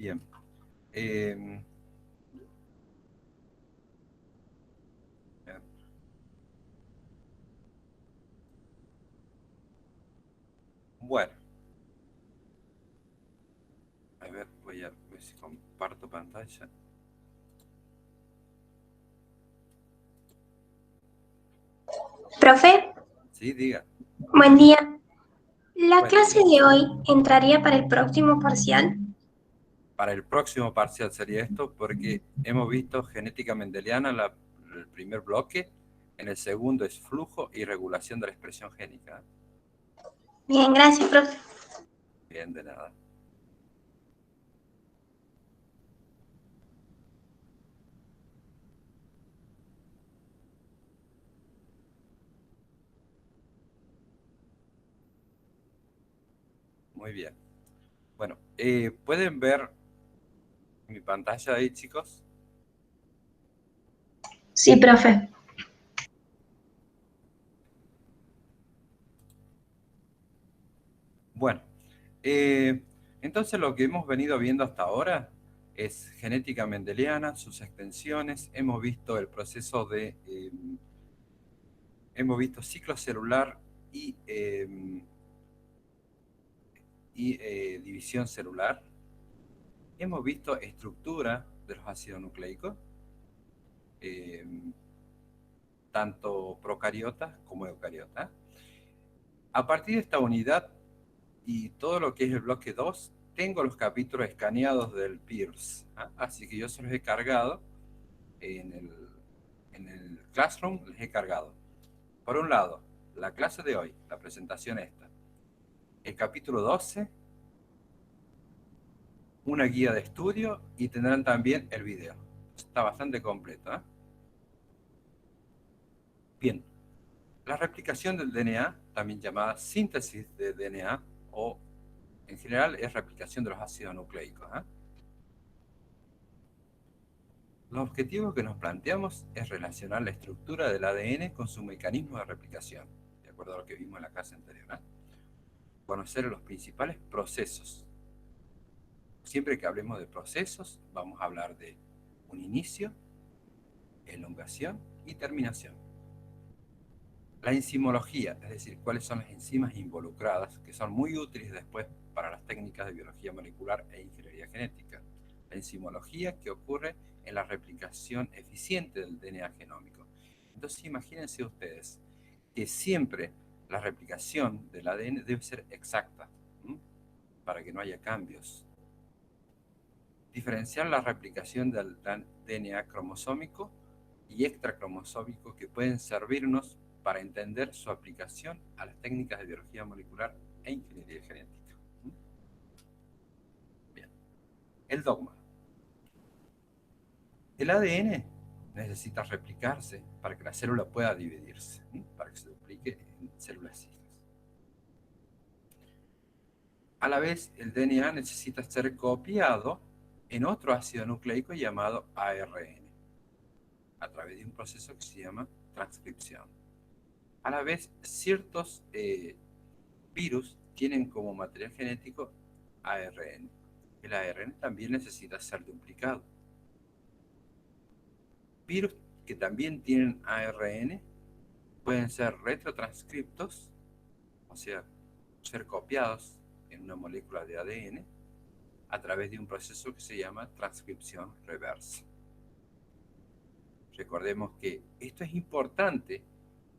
Bien. Eh, bueno, a ver, voy a ver si comparto pantalla. Profe, Sí, diga. buen día. ¿La Buen clase día. de hoy entraría para el próximo parcial? Para el próximo parcial sería esto, porque hemos visto genética mendeliana el primer bloque, en el segundo es flujo y regulación de la expresión génica. Bien, gracias, profe. Bien, de nada. Muy bien. Bueno, ¿pueden ver mi pantalla ahí, chicos? Sí, profe. Bueno, eh, entonces lo que hemos venido viendo hasta ahora es genética mendeliana, sus extensiones, hemos visto el proceso hemos visto ciclo celular y, división celular, hemos visto estructura de los ácidos nucleicos, eh, tanto procariotas como eucariotas. A partir de esta unidad y todo lo que es el bloque 2 tengo los capítulos escaneados del Pierce, ¿ah? Así que yo se los he cargado en el Classroom, les he cargado. Por un lado, la clase de hoy, la presentación esta, el capítulo 12, una guía de estudio y tendrán también el video. Está bastante completo, ¿eh? Bien, la replicación del DNA, también llamada síntesis de DNA, o en general es replicación de los ácidos nucleicos, ¿eh? Los objetivos que nos planteamos es relacionar la estructura del ADN con su mecanismo de replicación, de acuerdo a lo que vimos en la clase anterior, ¿eh? Conocer los principales procesos. Siempre que hablemos de procesos, vamos a hablar de un inicio, elongación y terminación. La enzimología, es decir, cuáles son las enzimas involucradas, que son muy útiles después para las técnicas de biología molecular e ingeniería genética. La enzimología que ocurre en la replicación eficiente del DNA genómico. Entonces imagínense ustedes que siempre la replicación del ADN debe ser exacta, ¿m? Para que no haya cambios. Diferenciar la replicación del DNA cromosómico y extracromosómico que pueden servirnos para entender su aplicación a las técnicas de biología molecular e ingeniería genética. Bien, el dogma. El ADN necesita replicarse para que la célula pueda dividirse, para que se duplique en células hijas. A la vez, el DNA necesita ser copiado en otro ácido nucleico llamado ARN, a través de un proceso que se llama transcripción. A la vez, ciertos virus tienen como material genético ARN. El ARN también necesita ser duplicado. Virus que también tienen ARN pueden ser retrotranscriptos, o sea, ser copiados en una molécula de ADN a través de un proceso que se llama transcripción reversa. Recordemos que esto es importante,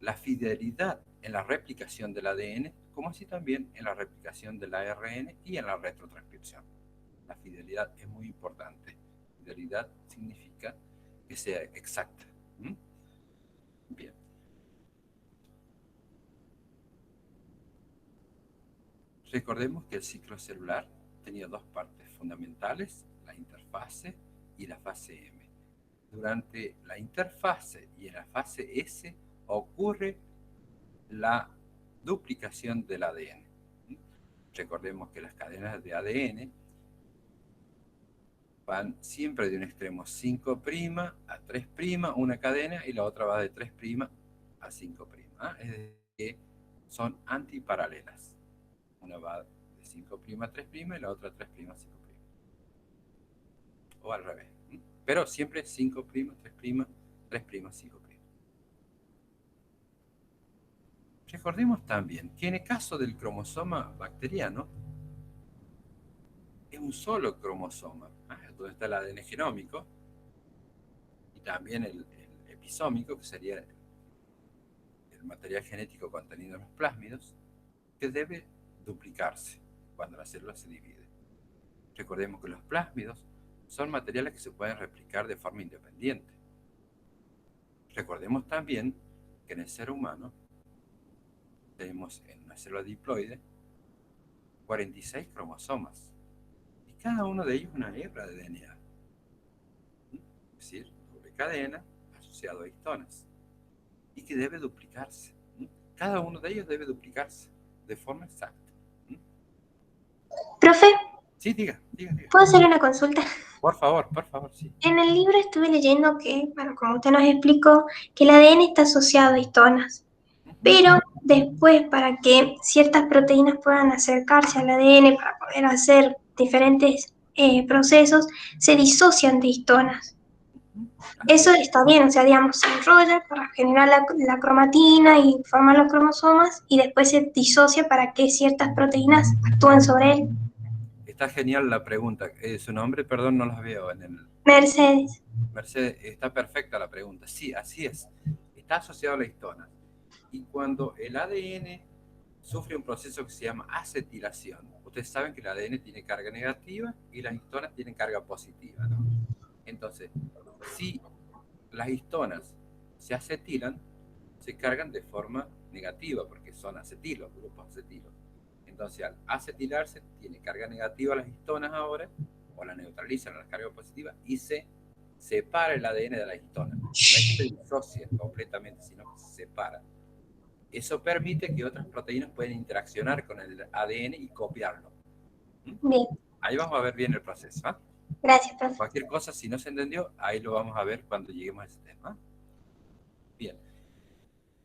la fidelidad en la replicación del ADN, como así también en la replicación del ARN y en la retrotranscripción. La fidelidad es muy importante. Fidelidad significa que sea exacta. ¿Mm? Bien. Recordemos que el ciclo celular tenía dos partes fundamentales, la interfase y la fase M. Durante la interfase y en la fase S ocurre la duplicación del ADN. Recordemos que las cadenas de ADN van siempre de un extremo 5' a 3', una cadena, y la otra va de 3' a 5'. Es decir, que son antiparalelas. Una va de 5' a 3' y la otra 3' a 5'. o al revés. Pero siempre 5', 3', 3', 5'. Recordemos también que en el caso del cromosoma bacteriano, es un solo cromosoma, donde está el ADN genómico, y también el episómico, que sería el material genético contenido en los plásmidos, que debe duplicarse cuando la célula se divide. Recordemos que los plásmidos son materiales que se pueden replicar de forma independiente. Recordemos también que en el ser humano tenemos en una célula diploide 46 cromosomas, y cada uno de ellos una hebra de DNA, es decir, doble cadena asociado a histonas, y que debe duplicarse. Cada uno de ellos debe duplicarse de forma exacta. Profe, Sí, diga. ¿puedo hacer una consulta? Por favor, sí. En el libro estuve leyendo que, bueno, como usted nos explicó, que el ADN está asociado a histonas, pero después para que ciertas proteínas puedan acercarse al ADN para poder hacer diferentes procesos, se disocian de histonas. Eso está bien, o sea, digamos, se enrolla para generar la cromatina y formar los cromosomas y después se disocia para que ciertas proteínas actúen sobre él. Está genial la pregunta. Su nombre, perdón, no los veo en el... Mercedes. Mercedes, está perfecta la pregunta. Sí, así es. Está asociado a la histona. Y cuando el ADN sufre un proceso que se llama acetilación, ustedes saben que el ADN tiene carga negativa y las histonas tienen carga positiva, ¿no? Entonces, si las histonas se acetilan, se cargan de forma negativa porque son acetilos, grupos acetilos. Entonces, al acetilarse, tiene carga negativa las histonas ahora, o la neutralizan a la carga positiva, y se separa el ADN de la histona. No es que se disocia completamente, sino que se separa. Eso permite que otras proteínas puedan interaccionar con el ADN y copiarlo. Bien. Ahí vamos a ver bien el proceso. Gracias, profe. Cualquier cosa, si no se entendió, ahí lo vamos a ver cuando lleguemos a ese tema. Bien.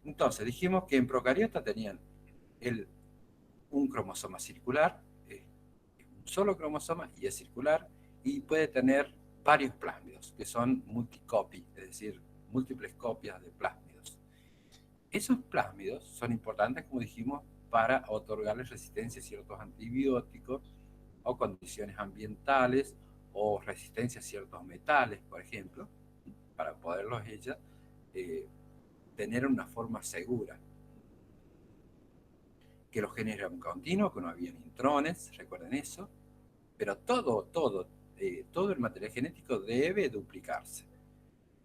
Entonces, dijimos que en procariotas tenían un cromosoma circular, un solo cromosoma y es circular, y puede tener varios plásmidos, que son multicopi, es decir, múltiples copias de plásmidos. Esos plásmidos son importantes, como dijimos, para otorgarles resistencia a ciertos antibióticos o condiciones ambientales o resistencia a ciertos metales, por ejemplo, para poderlos ellas tener una forma segura. Que los genes eran continuos, que no había intrones, recuerden eso, pero todo el material genético debe duplicarse.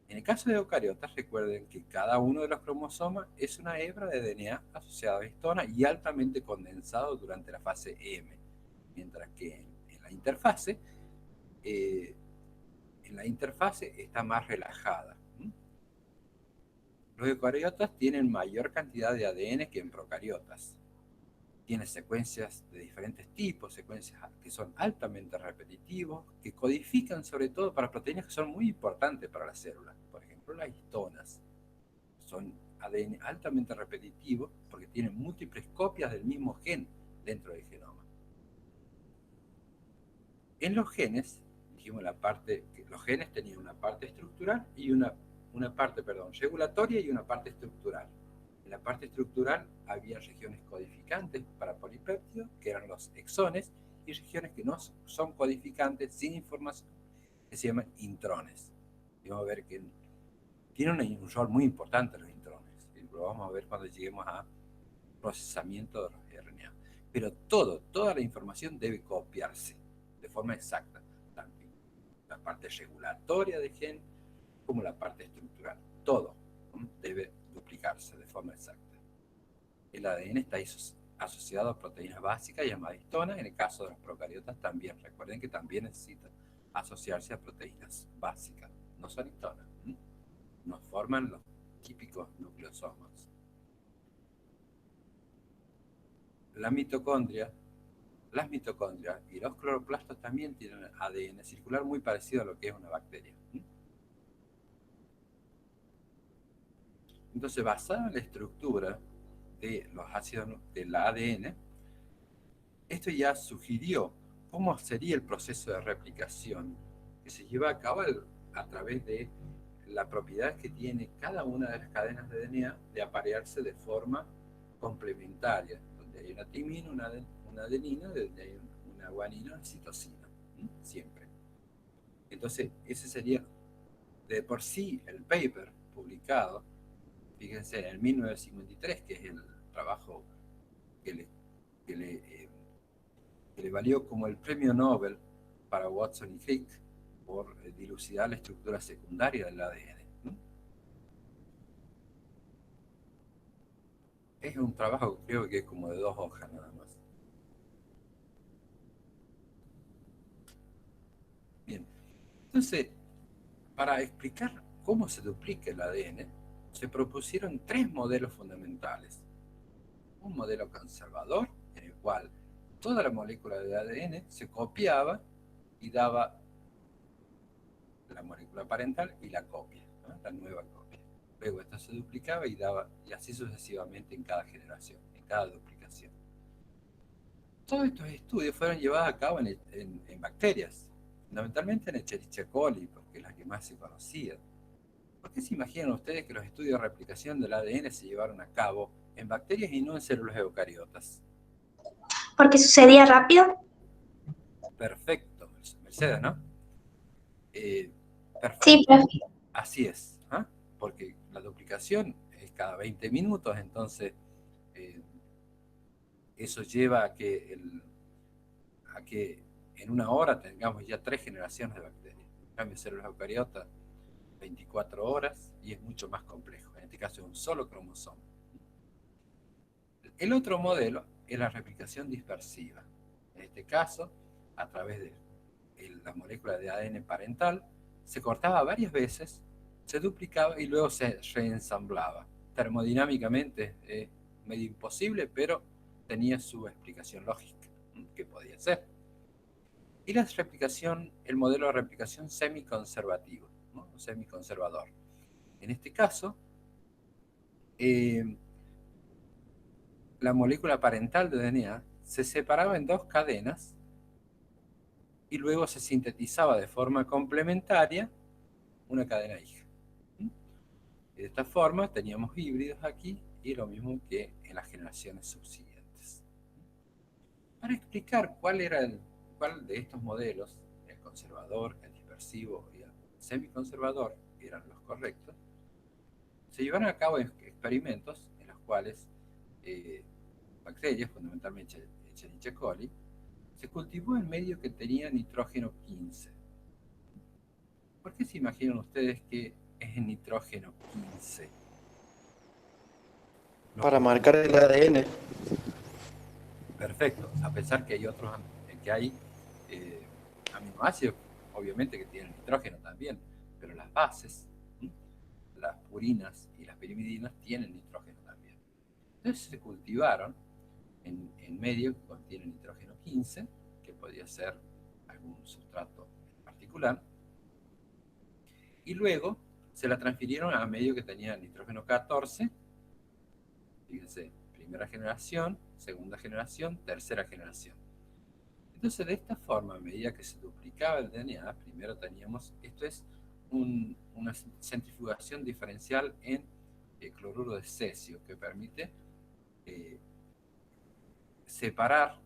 En el caso de eucariotas, recuerden que cada uno de los cromosomas es una hebra de DNA asociada a histona y altamente condensado durante la fase M, mientras que en la interfase está más relajada. Los eucariotas tienen mayor cantidad de ADN que en procariotas. Tiene secuencias de diferentes tipos, secuencias que son altamente repetitivos, que codifican sobre todo para proteínas que son muy importantes para la célula. Por ejemplo, las histonas son ADN altamente repetitivos porque tienen múltiples copias del mismo gen dentro del genoma. En los genes, dijimos que los genes tenían una parte estructural y una parte regulatoria y una parte estructural. En la parte estructural había regiones codificantes para polipéptidos, que eran los exones, y regiones que no son codificantes, sin información, que se llaman intrones. Y vamos a ver que tienen un rol muy importante los intrones. Y lo vamos a ver cuando lleguemos a procesamiento de los RNA. Pero toda la información debe copiarse de forma exacta, tanto la parte regulatoria del gen como la parte estructural. Todo debe duplicarse de forma exacta. El ADN está asociado a proteínas básicas llamadas histonas. En el caso de los procariotas también. Recuerden que también necesita asociarse a proteínas básicas. No son histonas. No forman los típicos nucleosomas. Las mitocondrias y los cloroplastos también tienen ADN circular muy parecido a lo que es una bacteria. Entonces, basada en la estructura de los ácidos del ADN, esto ya sugirió cómo sería el proceso de replicación, que se lleva a cabo a través de la propiedad que tiene cada una de las cadenas de DNA de aparearse de forma complementaria, donde hay una timina, una adenina, donde hay una guanina, una citosina, siempre. Entonces, ese sería de por sí el paper publicado, fíjense, en el 1953, que es el trabajo que le valió como el premio Nobel para Watson y Crick por dilucidar la estructura secundaria del ADN. Es un trabajo que creo que es como de 2 hojas nada más. Bien, entonces, para explicar cómo se duplica el ADN, se propusieron 3 modelos fundamentales. Un modelo conservador, en el cual toda la molécula de ADN se copiaba y daba la molécula parental y la copia, ¿no? La nueva copia. Luego esto se duplicaba y daba, y así sucesivamente en cada generación, en cada duplicación. Todos estos estudios fueron llevados a cabo en bacterias, fundamentalmente en Escherichia coli, porque es la que más se conocía. ¿Por qué se imaginan ustedes que los estudios de replicación del ADN se llevaron a cabo en bacterias y no en células eucariotas? Porque sucedía rápido. Perfecto, Mercedes, ¿no? Sí, Perfecto, profe. así es, ¿eh? Porque la duplicación es cada 20 minutos, entonces eh, eso lleva a que en una hora tengamos ya 3 generaciones de bacterias. En cambio, células eucariotas, 24 horas y es mucho más complejo. En este caso es un solo cromosoma. El otro modelo es la replicación dispersiva. En este caso, a través de la molécula de ADN parental, se cortaba varias veces, se duplicaba y luego se reensamblaba. Termodinámicamente es medio imposible, pero tenía su explicación lógica, que podía ser. Y la replicación, el modelo de replicación semiconservativo, ¿no? O semiconservador. En este caso, la molécula parental de DNA se separaba en 2 cadenas y luego se sintetizaba de forma complementaria una cadena hija. Y de esta forma teníamos híbridos aquí y lo mismo que en las generaciones subsiguientes. Para explicar cuál de estos modelos, el conservador, el dispersivo y el semiconservador, eran los correctos, se llevaron a cabo experimentos en los cuales bacterias, fundamentalmente Escherichia coli, se cultivó en medio que tenía nitrógeno 15. ¿Por qué se imaginan ustedes que es el nitrógeno 15? Para marcar el ADN. Perfecto, a pesar que hay otros, que hay aminoácidos, obviamente que tienen nitrógeno también, pero las bases, las purinas y las pirimidinas tienen nitrógeno también. Entonces se cultivaron en medio que contiene nitrógeno 15, que podría ser algún sustrato en particular, y luego se la transfirieron a medio que tenía nitrógeno 14, fíjense, primera generación, segunda generación, tercera generación. Entonces, de esta forma, a medida que se duplicaba el DNA, primero teníamos, esto es una centrifugación diferencial en cloruro de cesio, que permite separar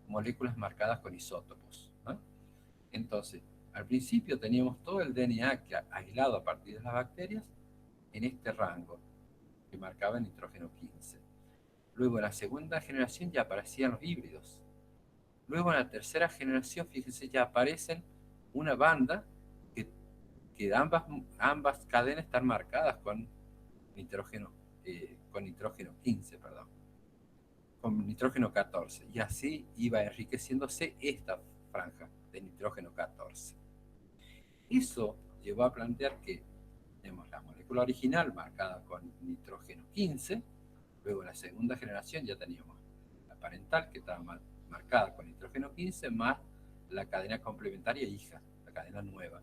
moléculas marcadas con isótopos, ¿no? Entonces, al principio teníamos todo el DNA aislado a partir de las bacterias en este rango, que marcaba el nitrógeno 15. Luego en la segunda generación ya aparecían los híbridos. Luego en la tercera generación, fíjense, ya aparecen una banda que ambas cadenas están marcadas con nitrógeno 15, perdón, con nitrógeno 14. Y así iba enriqueciéndose esta franja de nitrógeno 14. Eso llevó a plantear que tenemos la molécula original marcada con nitrógeno 15, luego en la segunda generación ya teníamos la parental que estaba marcada con nitrógeno 15 más la cadena complementaria hija, la cadena nueva.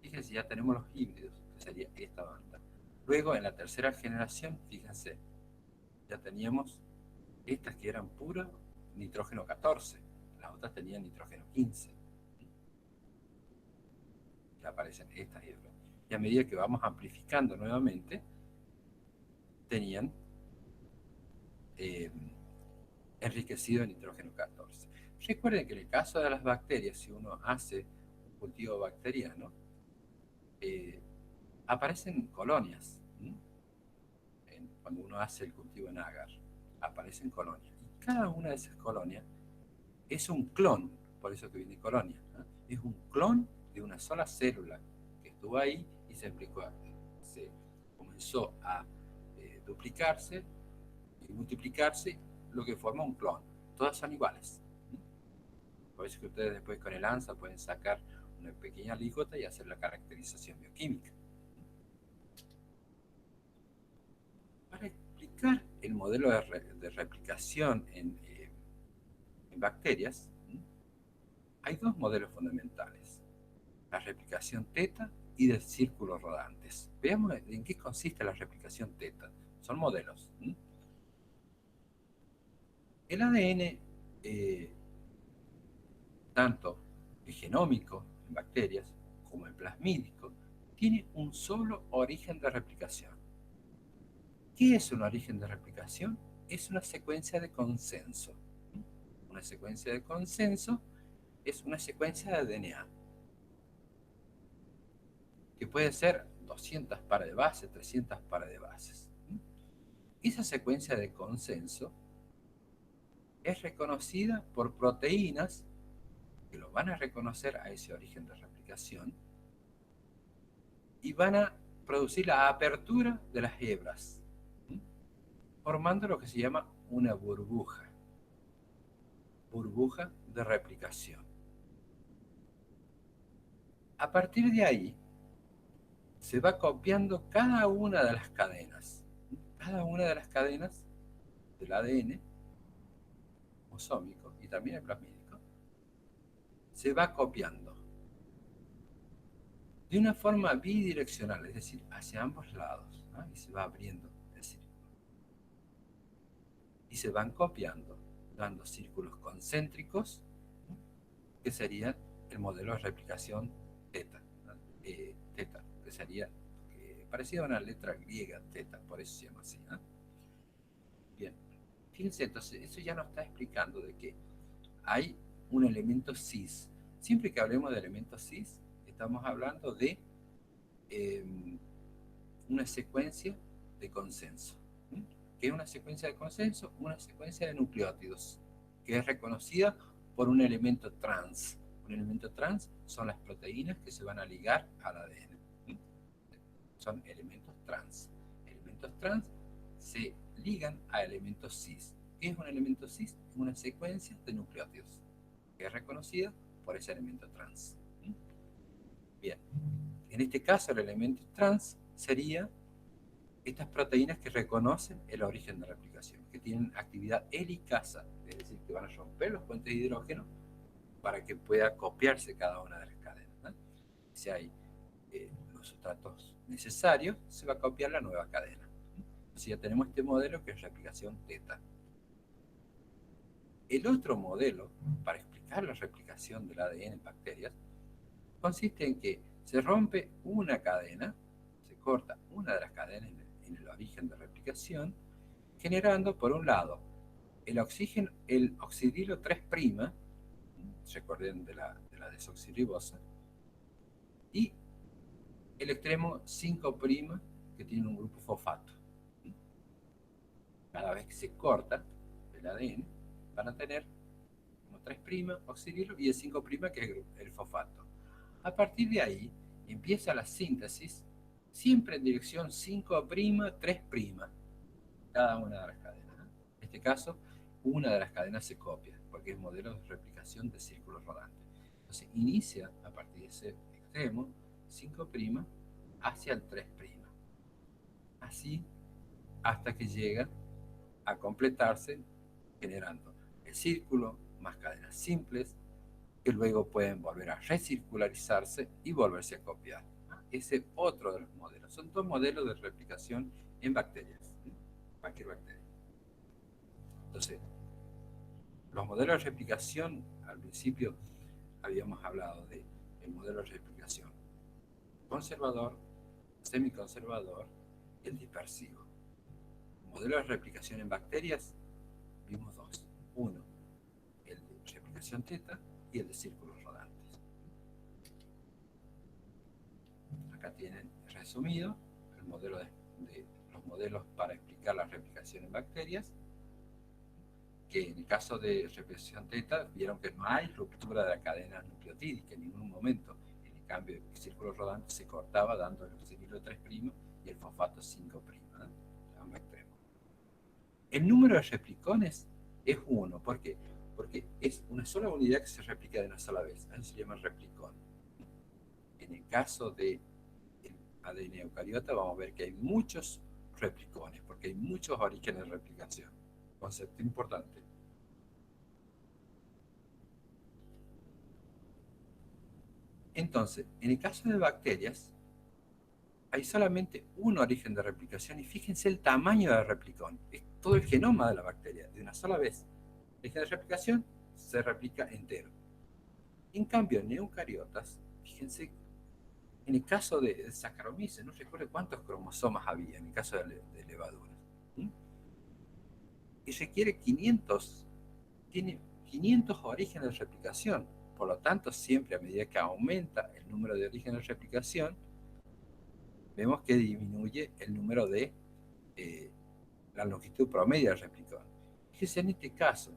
Fíjense, ya tenemos los híbridos, que sería esta banda. Luego en la tercera generación, fíjense, ya teníamos estas que eran puro nitrógeno 14, las otras tenían nitrógeno 15. aparecen estas hebras. Y a medida que vamos amplificando nuevamente, tenían enriquecido en nitrógeno 14. Recuerden que en el caso de las bacterias, si uno hace un cultivo bacteriano, aparecen colonias. Cuando uno hace el cultivo en agar, aparecen colonias. Y cada una de esas colonias es un clon, por eso que viene colonia, ¿no? Es un clon de una sola célula que estuvo ahí y se comenzó a duplicarse y multiplicarse, lo que forma un clon. Todas son iguales. Por eso que ustedes después con el ANSA pueden sacar una pequeña alícuota y hacer la caracterización bioquímica. Para explicar el modelo de replicación en bacterias, hay dos modelos fundamentales: la replicación teta y de círculos rodantes. Veamos en qué consiste la replicación teta. Son modelos. El ADN, tanto el genómico en bacterias como el plasmídico, tiene un solo origen de replicación. ¿Qué es un origen de replicación? Es una secuencia de consenso. Una secuencia de consenso es una secuencia de DNA, que puede ser 200 pares de bases, 300 pares de bases. Esa secuencia de consenso es reconocida por proteínas que lo van a reconocer a ese origen de replicación y van a producir la apertura de las hebras, formando lo que se llama una burbuja de replicación. A partir de ahí se va copiando cada una de las cadenas del ADN mosómico y también el plasmídico, se va copiando de una forma bidireccional, es decir, hacia ambos lados, ¿no? Y se va abriendo el círculo. Y se van copiando, dando círculos concéntricos, ¿no? Que sería el modelo de replicación teta, ¿no? Teta, que sería parecido a una letra griega, teta, por eso se llama así, ¿no? Bien, fíjense, entonces, eso ya nos está explicando de que hay un elemento cis. Siempre que hablemos de elementos cis, estamos hablando de una secuencia de consenso. ¿Qué es una secuencia de consenso? Una secuencia de nucleótidos, que es reconocida por un elemento trans. Un elemento trans son las proteínas que se van a ligar al ADN. Son elementos trans. Elementos trans se ligan a elementos cis. ¿Qué es un elemento cis? Es una secuencia de nucleótidos que es reconocida por ese elemento trans. Bien, en este caso el elemento trans sería estas proteínas que reconocen el origen de replicación, que tienen actividad helicasa, es decir, que van a romper los puentes de hidrógeno para que pueda copiarse cada una de las cadenas, ¿no? Si hay los sustratos necesarios, se va a copiar la nueva cadena. Entonces ya tenemos este modelo que es replicación teta. El otro modelo para explicar la replicación del ADN en bacterias consiste en que se rompe una cadena, se corta una de las cadenas en el origen de replicación, generando por un lado el oxidilo 3', recuerden de la desoxirribosa, y el extremo 5', que tiene un grupo fosfato. Cada vez que se corta el ADN, van a tener como 3' oxidilo y el 5', que es el fosfato. A partir de ahí empieza la síntesis, siempre en dirección 5', 3', cada una de las cadenas, ¿no? En este caso, una de las cadenas se copia, porque es modelo de replicación de círculos rodantes. Entonces inicia a partir de ese extremo 5' hacia el 3'. Así hasta que llega a completarse, generando el círculo más cadenas simples, que luego pueden volver a recircularizarse y volverse a copiar. Ese es otro de los modelos. Son dos modelos de replicación en bacterias, cualquier bacteria. Entonces, los modelos de replicación, al principio habíamos hablado del modelo de replicación conservador, semiconservador y el dispersivo. Modelo de replicación en bacterias, vimos dos. Uno, el de replicación teta y el de círculos rodantes. Acá tienen resumido el modelo los modelos para explicar la replicación en bacterias, que en el caso de replicación teta vieron que no hay ruptura de la cadena nucleotídica en ningún momento. En el cambio, el círculo rodante se cortaba dando el oxidilo 3' y el fosfato 5', ambos extremos. El número de replicones es 1. ¿Por qué? Porque es una sola unidad que se replica de una sola vez. Eso se llama replicón. En el caso del ADN eucariota vamos a ver que hay muchos replicones, porque hay muchos orígenes de replicación. Concepto importante. Entonces, en el caso de bacterias, hay solamente un origen de replicación y fíjense el tamaño del replicón. Es todo el genoma de la bacteria, de una sola vez. El origen de replicación se replica entero. En cambio, en eucariotas, fíjense, en el caso de Saccharomyces, no recuerdo cuántos cromosomas había en el caso de levaduras. Y requiere 500, tiene 500 orígenes de replicación. Por lo tanto, siempre a medida que aumenta el número de orígenes de replicación, vemos que disminuye el número de la longitud promedio del replicón. Fíjense, en este caso,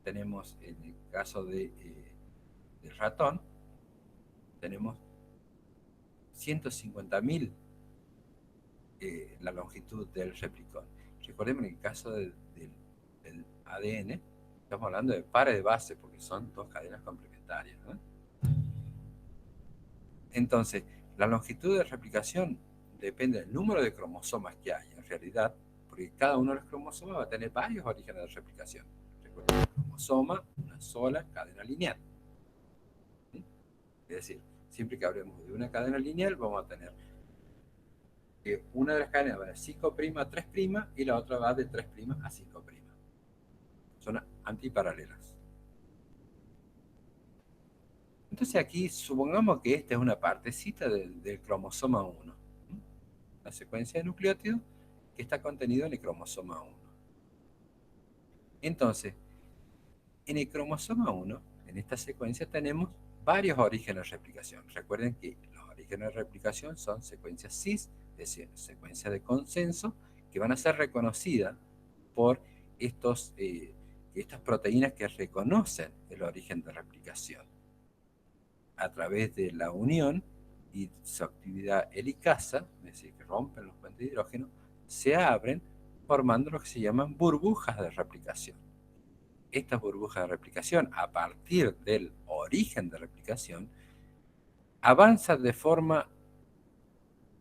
tenemos en el caso del ratón, tenemos 150.000 la longitud del replicón. Recordemos en el caso del ADN, estamos hablando de pares de base porque son dos cadenas complementarias, ¿no? Entonces, la longitud de replicación depende del número de cromosomas que hay, en realidad, porque cada uno de los cromosomas va a tener varios orígenes de replicación. Recuerden, el cromosoma, una sola cadena lineal. ¿Sí? Es decir, siempre que hablemos de una cadena lineal, vamos a tener que una de las cadenas va de 5' a 3' y la otra va de 3' a 5'. Son antiparalelas. Entonces aquí supongamos que esta es una partecita del cromosoma 1. La secuencia de nucleótidos que está contenido en el cromosoma 1. Entonces, en el cromosoma 1, en esta secuencia tenemos varios orígenes de replicación. Recuerden que los orígenes de replicación son secuencias cis, es decir, secuencias de consenso, que van a ser reconocidas por estas proteínas que reconocen el origen de replicación. A través de la unión y su actividad helicasa, es decir, que rompen los puentes de hidrógeno, se abren formando lo que se llaman burbujas de replicación. Estas burbujas de replicación, a partir del origen de replicación, avanzan de forma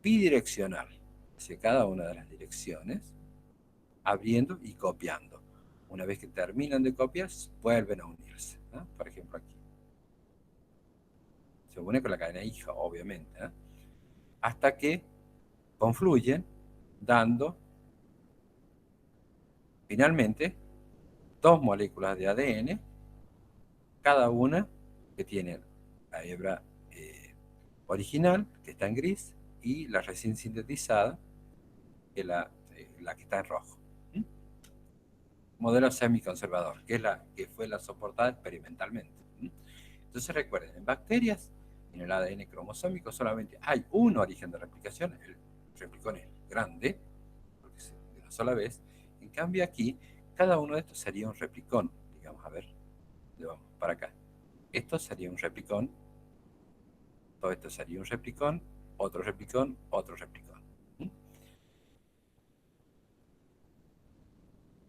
bidireccional hacia cada una de las direcciones, abriendo y copiando. Una vez que terminan de copiar, vuelven a unirse, ¿no? Por ejemplo, aquí. Se une con la cadena hija, obviamente, ¿eh? Hasta que confluyen, dando finalmente dos moléculas de ADN, cada una que tiene la hebra original, que está en gris, y la recién sintetizada, que es la que está en rojo. Modelo semiconservador, que es la que fue la soportada experimentalmente. Entonces recuerden, en bacterias, en el ADN cromosómico solamente hay un origen de replicación, el replicón es grande, porque es de una sola vez. En cambio aquí, cada uno de estos sería un replicón. Digamos, a ver, vamos para acá. Esto sería un replicón, todo esto sería un replicón, otro replicón, otro replicón.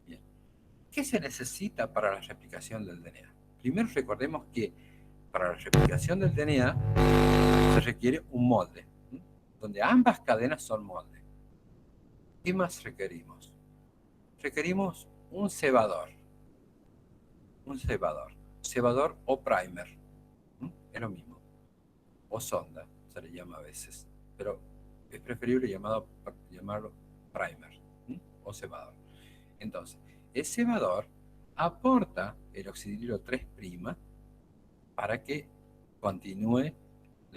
Bien. ¿Qué se necesita para la replicación del DNA? Primero recordemos que para la replicación del DNA se requiere un molde, donde ambas cadenas son moldes. ¿Qué más requerimos? Requerimos un cebador o primer, es lo mismo, o sonda, se le llama a veces, pero es preferible llamarlo primer, o cebador. Entonces, el cebador aporta el oxidilo 3' para que continúe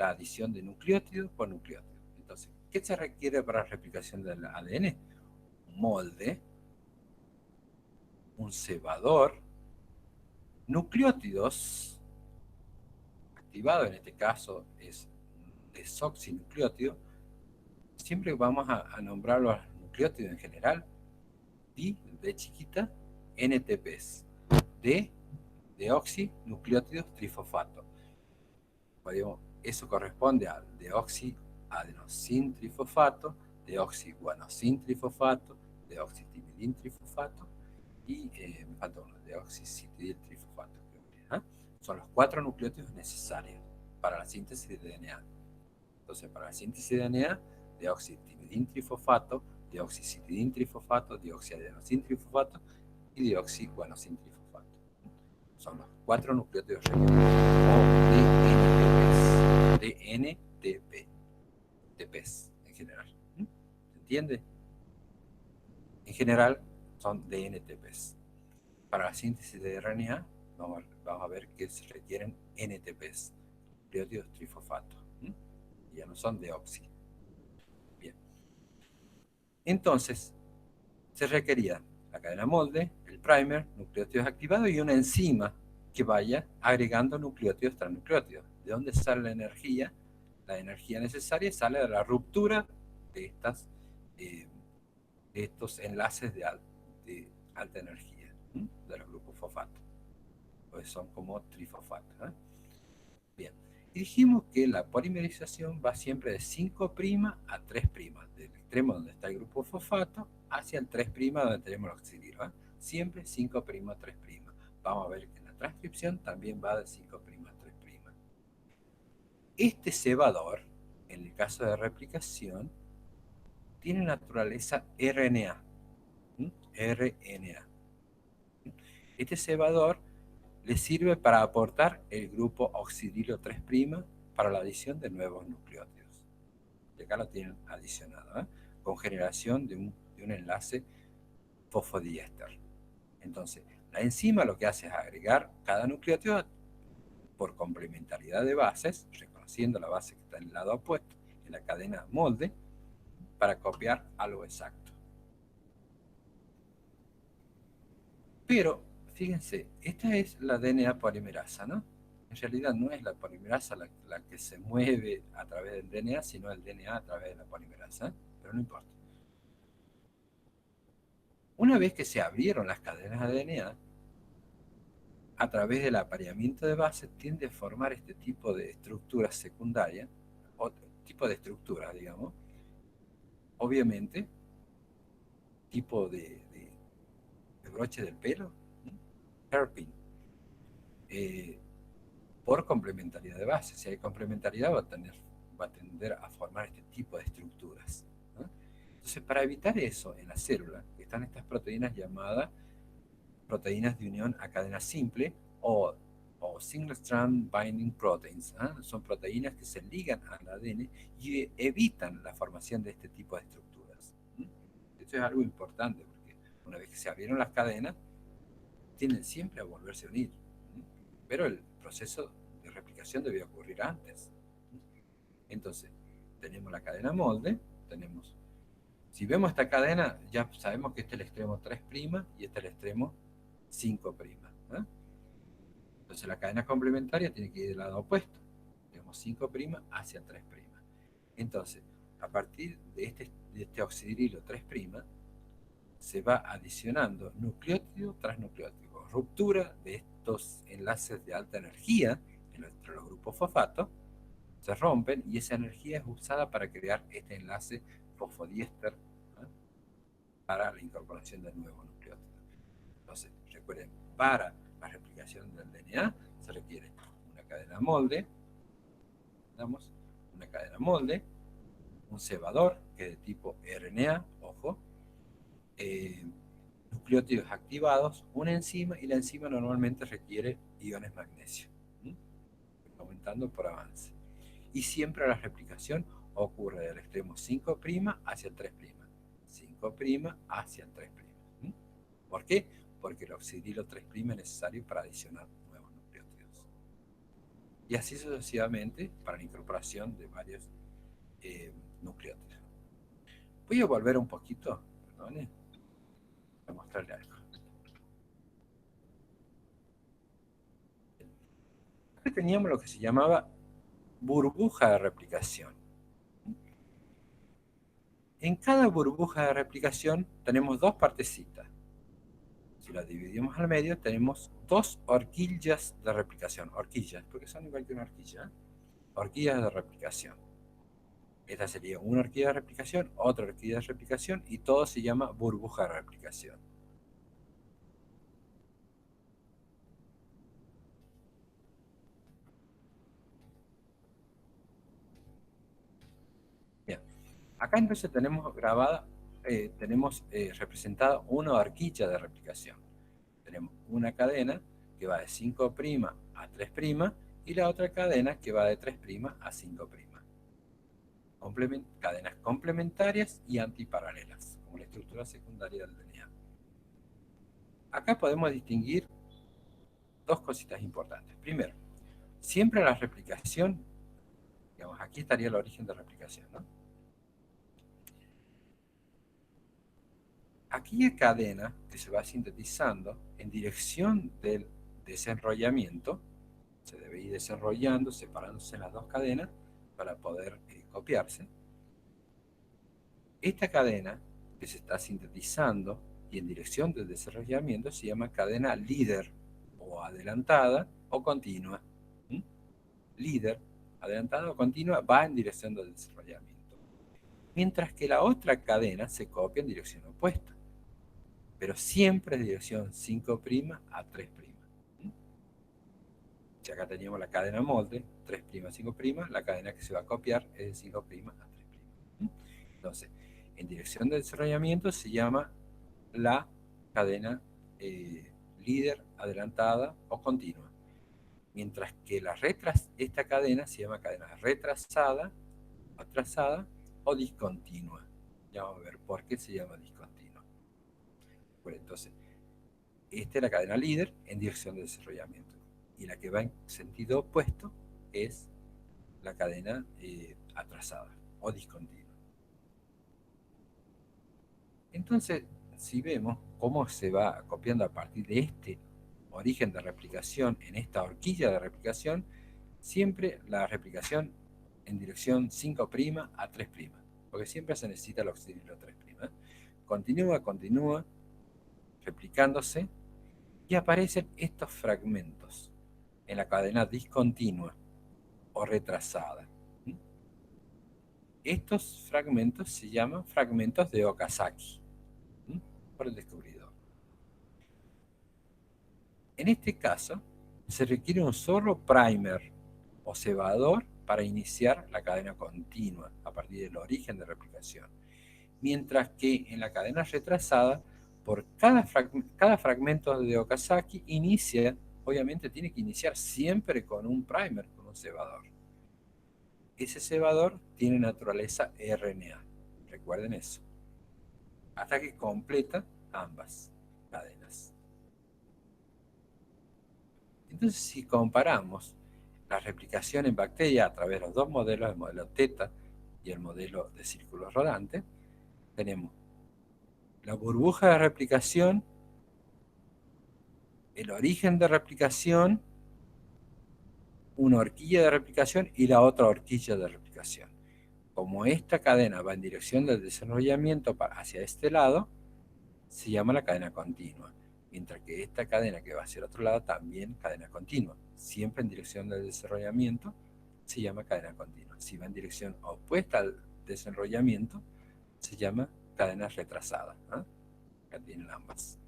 la adición de nucleótido por nucleótido. Entonces, ¿qué se requiere para la replicación del ADN? Un molde, un cebador, nucleótidos, activado en este caso es desoxinucleótido. Siempre vamos a nombrar los nucleótidos en general, de chiquita, NTPs, deoxinucleótidos trifosfato. Eso corresponde al deoxiadenosin trifosfato, deoxiguanosin trifosfato, deoxitimidin trifosfato y me falta uno, deoxicitidil trifosfato. Son los 4 nucleótidos necesarios para la síntesis de DNA. Entonces, para la síntesis de DNA, deoxitimidin trifosfato, deoxicitidin trifosfato, deoxiadenosin trifosfato y deoxiguanosin trifosfato. Son los 4 nucleótidos requeridos, o DNTP, TPs en general. ¿Se entiende? En general son DNTPs. Para la síntesis de RNA, vamos a ver que se requieren NTPs, nucleótidos trifosfato. Y ya no son deoxi. Bien. Entonces, se requería la cadena molde, el primer, nucleótidos activados y una enzima que vaya agregando nucleótidos tras nucleótidos. ¿De dónde sale la energía? La energía necesaria sale de la ruptura de estos enlaces de alta energía, de los grupos fosfato. Pues son como trifosfatos. Bien. Y dijimos que la polimerización va siempre de 5' a 3', del extremo donde está el grupo fosfato hacia el 3' donde tenemos el oxidilo. Siempre 5' a 3'. Vamos a ver que en la transcripción también va de 5' a 3'. Este cebador, en el caso de replicación, tiene naturaleza RNA. RNA. Este cebador le sirve para aportar el grupo oxidilo 3' para la adición de nuevos nucleótidos. Y acá lo tienen adicionado, con generación de un enlace fosfodiéster. Entonces, la enzima lo que hace es agregar cada nucleótido por complementariedad de bases, reconociendo la base que está en el lado opuesto, en la cadena molde, para copiar algo exacto. Pero, fíjense, esta es la DNA polimerasa, ¿no? En realidad no es la polimerasa la que se mueve a través del DNA, sino el DNA a través de la polimerasa, pero no importa. Una vez que se abrieron las cadenas de DNA, a través del apareamiento de bases tiende a formar este tipo de estructuras secundarias, o tipo de estructuras, digamos, obviamente, tipo de broche del pelo, hairpin, por complementariedad de bases. Si hay complementariedad va a tender a formar este tipo de estructuras, ¿no? Entonces, para evitar eso en la célula, están estas proteínas llamadas proteínas de unión a cadena simple o single strand binding proteins. Son proteínas que se ligan al ADN y evitan la formación de este tipo de estructuras. Esto es algo importante porque una vez que se abrieron las cadenas, tienden siempre a volverse a unir. Pero el proceso de replicación debe ocurrir antes. Entonces, tenemos la cadena molde, si vemos esta cadena, ya sabemos que este es el extremo 3' y este es el extremo 5'. Entonces la cadena complementaria tiene que ir del lado opuesto. Tenemos 5' hacia 3'. Entonces, a partir de este oxidilo 3', se va adicionando nucleótido tras nucleótido. Ruptura de estos enlaces de alta energía entre los grupos fosfato se rompen y esa energía es usada para crear este enlace fosfodiéster para la incorporación del nuevo nucleótido. Entonces, recuerden, para la replicación del DNA se requiere una cadena molde, un cebador que es de tipo RNA, ojo, nucleótidos activados, una enzima, y la enzima normalmente requiere iones magnesio, aumentando por avance. Y siempre la replicación ocurre del extremo 5' hacia el 3'. 5' hacia el 3'. ¿Por qué? Porque el oxidilo 3' es necesario para adicionar nuevos nucleótidos. y así sucesivamente para la incorporación de varios nucleótidos. Voy a volver un poquito, perdone, a mostrarle algo. Acá teníamos lo que se llamaba burbuja de replicación. En cada burbuja de replicación tenemos dos partecitas. Si la dividimos al medio, tenemos dos horquillas de replicación. Horquillas, porque son igual que una horquilla. Horquillas de replicación. Esta sería una horquilla de replicación, otra horquilla de replicación, y todo se llama burbuja de replicación. Bien. Acá entonces tenemos grabada, representada una horquilla de replicación. Tenemos una cadena que va de 5' a 3' y la otra cadena que va de 3' a 5'. Cadenas complementarias y antiparalelas, como la estructura secundaria del DNA. Acá podemos distinguir dos cositas importantes. Primero, siempre la replicación, digamos, aquí estaría el origen de replicación, ¿no? Aquella cadena que se va sintetizando en dirección del desenrollamiento, se debe ir desarrollando, separándose las dos cadenas para poder copiarse. Esta cadena que se está sintetizando y en dirección del desarrollamiento se llama cadena líder o adelantada o continua. Líder, adelantada o continua, va en dirección del desarrollamiento. Mientras que la otra cadena se copia en dirección opuesta, pero siempre en dirección 5' a 3'. Si acá teníamos la cadena molde, 3', 5', la cadena que se va a copiar es de 5' a 3'. Entonces, en dirección de desarrollamiento se llama la cadena líder, adelantada o continua. Mientras que esta cadena se llama cadena retrasada, atrasada o discontinua. Ya vamos a ver por qué se llama discontinua. Bueno, entonces, esta es la cadena líder en dirección de desarrollamiento. Y la que va en sentido opuesto es la cadena atrasada o discontinua. Entonces, si vemos cómo se va copiando a partir de este origen de replicación en esta horquilla de replicación, siempre la replicación en dirección 5' a 3', porque siempre se necesita el auxilio 3'. Continúa replicándose y aparecen estos fragmentos en la cadena discontinua o retrasada. Estos fragmentos se llaman fragmentos de Okazaki, por el descubridor. En este caso, se requiere un solo primer o cebador para iniciar la cadena continua a partir del origen de replicación. Mientras que en la cadena retrasada, por cada fragmento de Okazaki obviamente tiene que iniciar siempre con un primer, con un cebador. Ese cebador tiene naturaleza RNA, recuerden eso, hasta que completa ambas cadenas. Entonces, si comparamos la replicación en bacteria a través de los dos modelos, el modelo Theta y el modelo de círculo rodante, tenemos la burbuja de replicación, el origen de replicación, una horquilla de replicación y la otra horquilla de replicación. Como esta cadena va en dirección del desarrollamiento hacia este lado, se llama la cadena continua. Mientras que esta cadena que va hacia el otro lado también cadena continua. Siempre en dirección del desarrollamiento se llama cadena continua. Si va en dirección opuesta al desarrollamiento, se llama cadena retrasada. Que tienen ambas.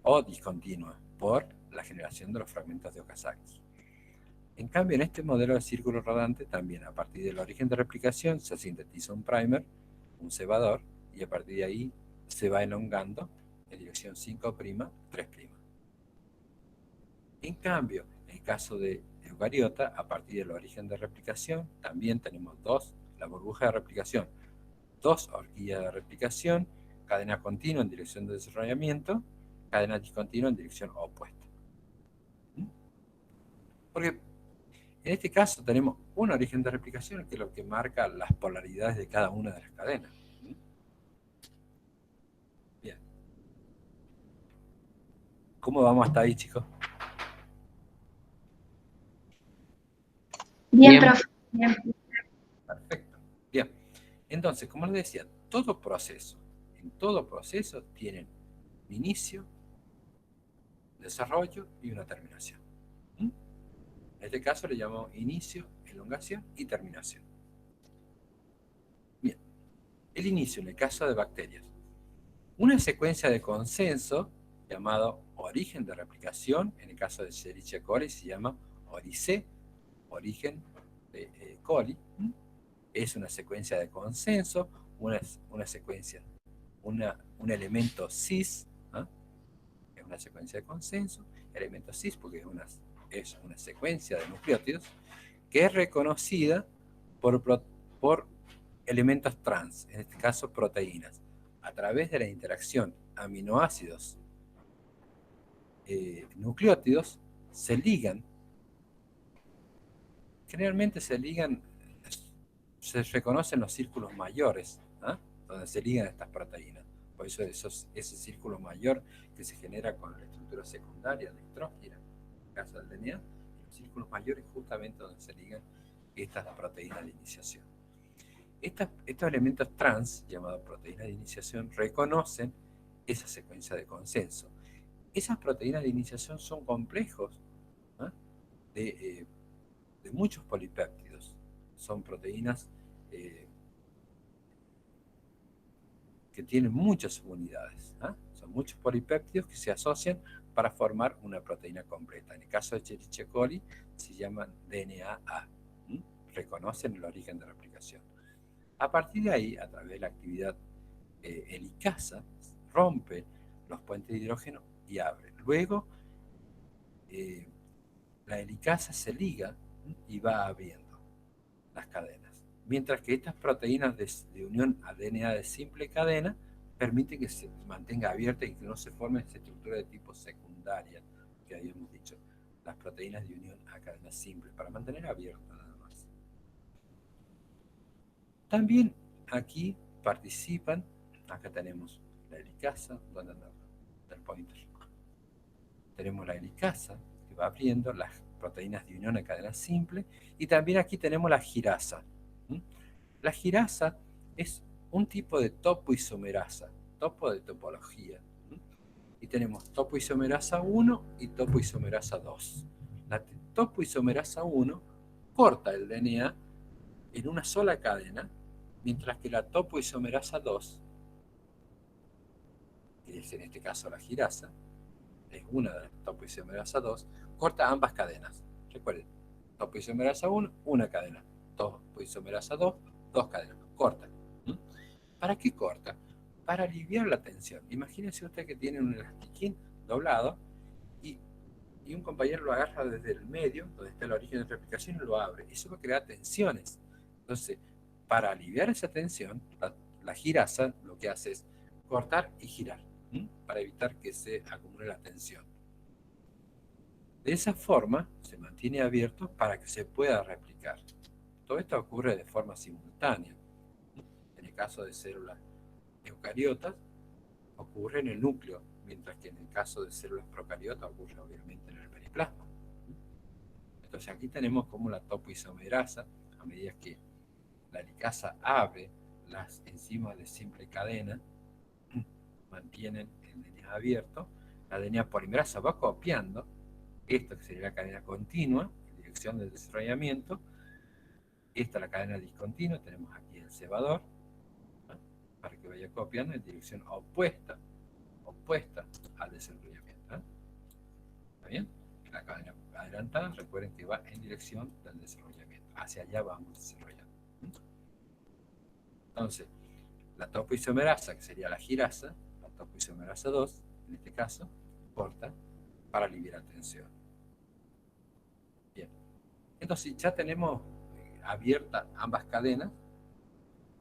O discontinua, por la generación de los fragmentos de Okazaki. En cambio, en este modelo de círculo rodante, también a partir del origen de replicación se sintetiza un primer, un cebador, y a partir de ahí se va elongando en dirección 5', 3'. En cambio, en el caso de eucariota, a partir del origen de replicación, también tenemos la burbuja de replicación, dos horquillas de replicación, cadena continua en dirección de desarrollamiento, cadena discontinua en dirección opuesta. Porque En este caso tenemos un origen de replicación que es lo que marca las polaridades de cada una de las cadenas. Bien. ¿Cómo vamos hasta ahí, chicos? Bien, profe. Bien. Perfecto. Bien. Entonces, como les decía, en todo proceso tienen un inicio, desarrollo y una terminación. En este caso le llamamos inicio, elongación y terminación. Bien. El inicio, en el caso de bacterias. Una secuencia de consenso llamado origen de replicación, en el caso de Escherichia coli se llama ORIC, origen de coli. Es una secuencia de consenso, una secuencia, un elemento cis, ¿eh? Es una secuencia de consenso, elemento cis porque es una secuencia de nucleótidos que es reconocida por elementos trans, en este caso proteínas, a través de la interacción aminoácidos nucleótidos se ligan, generalmente se reconocen los círculos mayores, ¿eh? Donde se ligan estas proteínas. Por eso ese círculo mayor que se genera con la estructura secundaria de nitrógeno, en el caso del DNA, los círculos mayores justamente donde se ligan estas proteínas de iniciación. Estos elementos trans, llamados proteínas de iniciación, reconocen esa secuencia de consenso. Esas proteínas de iniciación son complejos, ¿eh? de muchos polipéptidos. Son proteínas que tienen muchas unidades. Son muchos polipéptidos que se asocian para formar una proteína completa. En el caso de Escherichia coli se llaman DNA-A. Reconocen el origen de replicación. A partir de ahí, a través de la actividad helicasa, rompe los puentes de hidrógeno y abre. Luego, la helicasa se liga y va abriendo las cadenas. Mientras que estas proteínas de unión a DNA de simple cadena permiten que se mantenga abierta y que no se forme esta estructura de tipo secundaria que habíamos dicho. Las proteínas de unión a cadena simple, para mantener abierta nada más. También aquí participan, acá tenemos la helicasa, donde anda el pointer. Tenemos la helicasa que va abriendo las proteínas de unión a cadena simple, y también aquí tenemos la girasa. La girasa es un tipo de topoisomerasa, topo de topología. Y tenemos topoisomerasa 1 y topoisomerasa 2. La topoisomerasa 1 corta el DNA en una sola cadena, mientras que la topoisomerasa 2, que es en este caso la girasa, es una de las topoisomerasa 2, corta ambas cadenas. Recuerden, topoisomerasa 1, una cadena. Topoisomerasa 2, dos cadenas. Corta. ¿Para qué corta? Para aliviar la tensión. Imagínense usted que tiene un elastiquín doblado y un compañero lo agarra desde el medio, donde está el origen de replicación, y lo abre. Eso va a crear tensiones. Entonces, para aliviar esa tensión, la girasa lo que hace es cortar y girar, para evitar que se acumule la tensión. De esa forma, se mantiene abierto para que se pueda replicar. Todo esto ocurre de forma simultánea. En el caso de células eucariotas, ocurre en el núcleo, mientras que en el caso de células procariotas ocurre obviamente en el periplasma. Entonces aquí tenemos como la topoisomerasa, a medida que la helicasa abre las enzimas de simple cadena, mantienen el DNA abierto, la DNA polimerasa va copiando esto que sería la cadena continua en dirección del desarrollamiento. Esta es la cadena discontinua, tenemos aquí el cebador, ¿no? Para que vaya copiando en dirección opuesta al desarrollamiento. ¿Está bien? La cadena adelantada, recuerden que va en dirección del desarrollamiento. Hacia allá vamos desarrollando. Entonces, la topoisomerasa, que sería la girasa, la topoisomerasa 2, en este caso, corta para aliviar la tensión. Bien. Entonces, ya tenemos abiertas ambas cadenas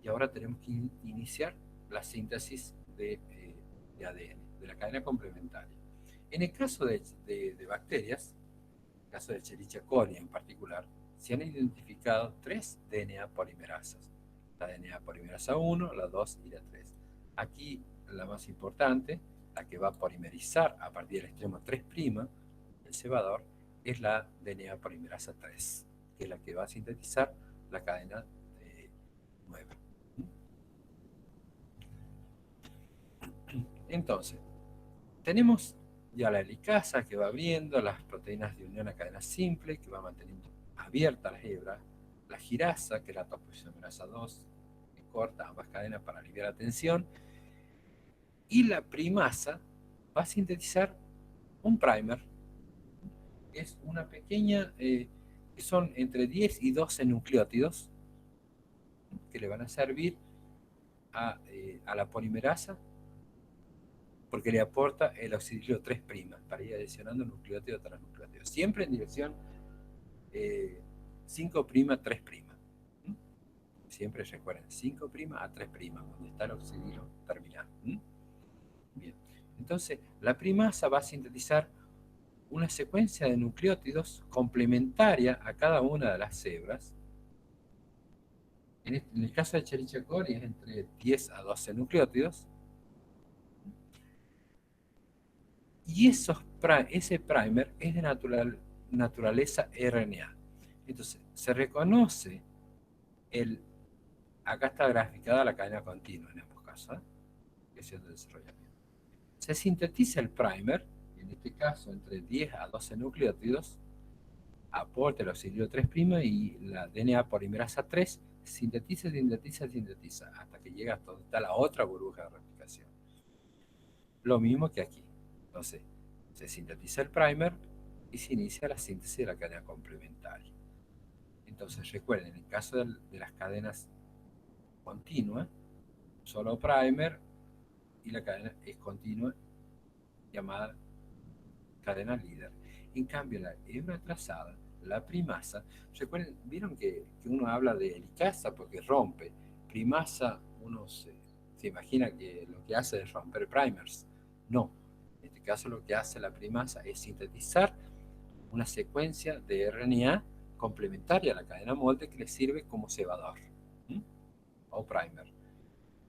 y ahora tenemos que iniciar la síntesis de ADN, de la cadena complementaria. En el caso de bacterias, en el caso de Escherichia coli en particular, se han identificado 3 DNA polimerasas. La DNA polimerasa 1, la 2 y la 3. Aquí la más importante, la que va a polimerizar a partir del extremo 3', el cebador, es la DNA polimerasa 3, que es la que va a sintetizar la cadena 9. Entonces, tenemos ya la helicasa que va abriendo las proteínas de unión a cadena simple, que va manteniendo abierta la hebra, la girasa, que es la topoisomerasa 2, que corta ambas cadenas para aliviar la tensión, y la primasa va a sintetizar un primer, que es una pequeña, que son entre 10 y 12 nucleótidos, que le van a servir a la polimerasa, porque le aporta el oxidilo 3' para ir adicionando nucleótido tras nucleótido, siempre en dirección 5', 3'. Siempre recuerden, 5' a 3', donde está el oxidilo terminal. Bien, entonces la primasa va a sintetizar una secuencia de nucleótidos complementaria a cada una de las hebras. En el caso de Escherichia coli es entre 10 a 12 nucleótidos. Y ese primer es de naturaleza RNA. Entonces, se reconoce acá está graficada la cadena continua en ambos casos, que es el desarrollamiento. Se sintetiza el primer, en este caso entre 10 a 12 nucleótidos, aporta el oxidilo 3' y la DNA polimerasa 3 sintetiza, hasta que llega hasta donde está la otra burbuja de replicación. Lo mismo que aquí. Entonces, se sintetiza el primer y se inicia la síntesis de la cadena complementaria. Entonces, recuerden, en el caso de las cadenas continuas, solo primer y la cadena es continua, llamada cadena líder. En cambio, la hebra trazada, la primasa, recuerden, vieron que uno habla de helicasa porque rompe. Primasa, uno se imagina que lo que hace es romper primers. No. En este caso lo que hace la primasa es sintetizar una secuencia de RNA complementaria a la cadena molde que le sirve como cebador o primer.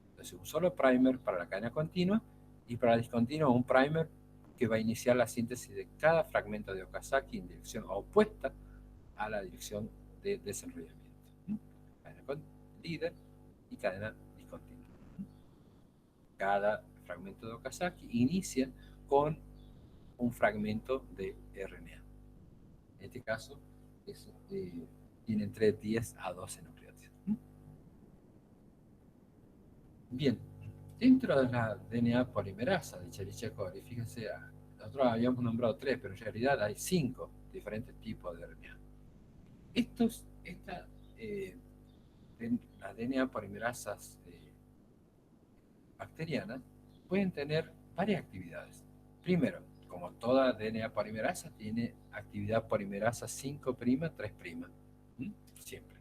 Entonces un solo primer para la cadena continua y para la discontinua un primer que va a iniciar la síntesis de cada fragmento de Okazaki en dirección opuesta a la dirección de desenrollamiento. Cadena líder y cadena discontinua. Cada fragmento de Okazaki inicia con un fragmento de RNA. En este caso, tiene entre 10 a 12 nucleótidos. Bien, dentro de la DNA polimerasa de Escherichia coli, fíjense, nosotros habíamos nombrado 3, pero en realidad hay 5 diferentes tipos de RNA. Las DNA polimerasas bacterianas pueden tener varias actividades. Primero, como toda DNA polimerasa, tiene actividad polimerasa 5', 3'. Siempre.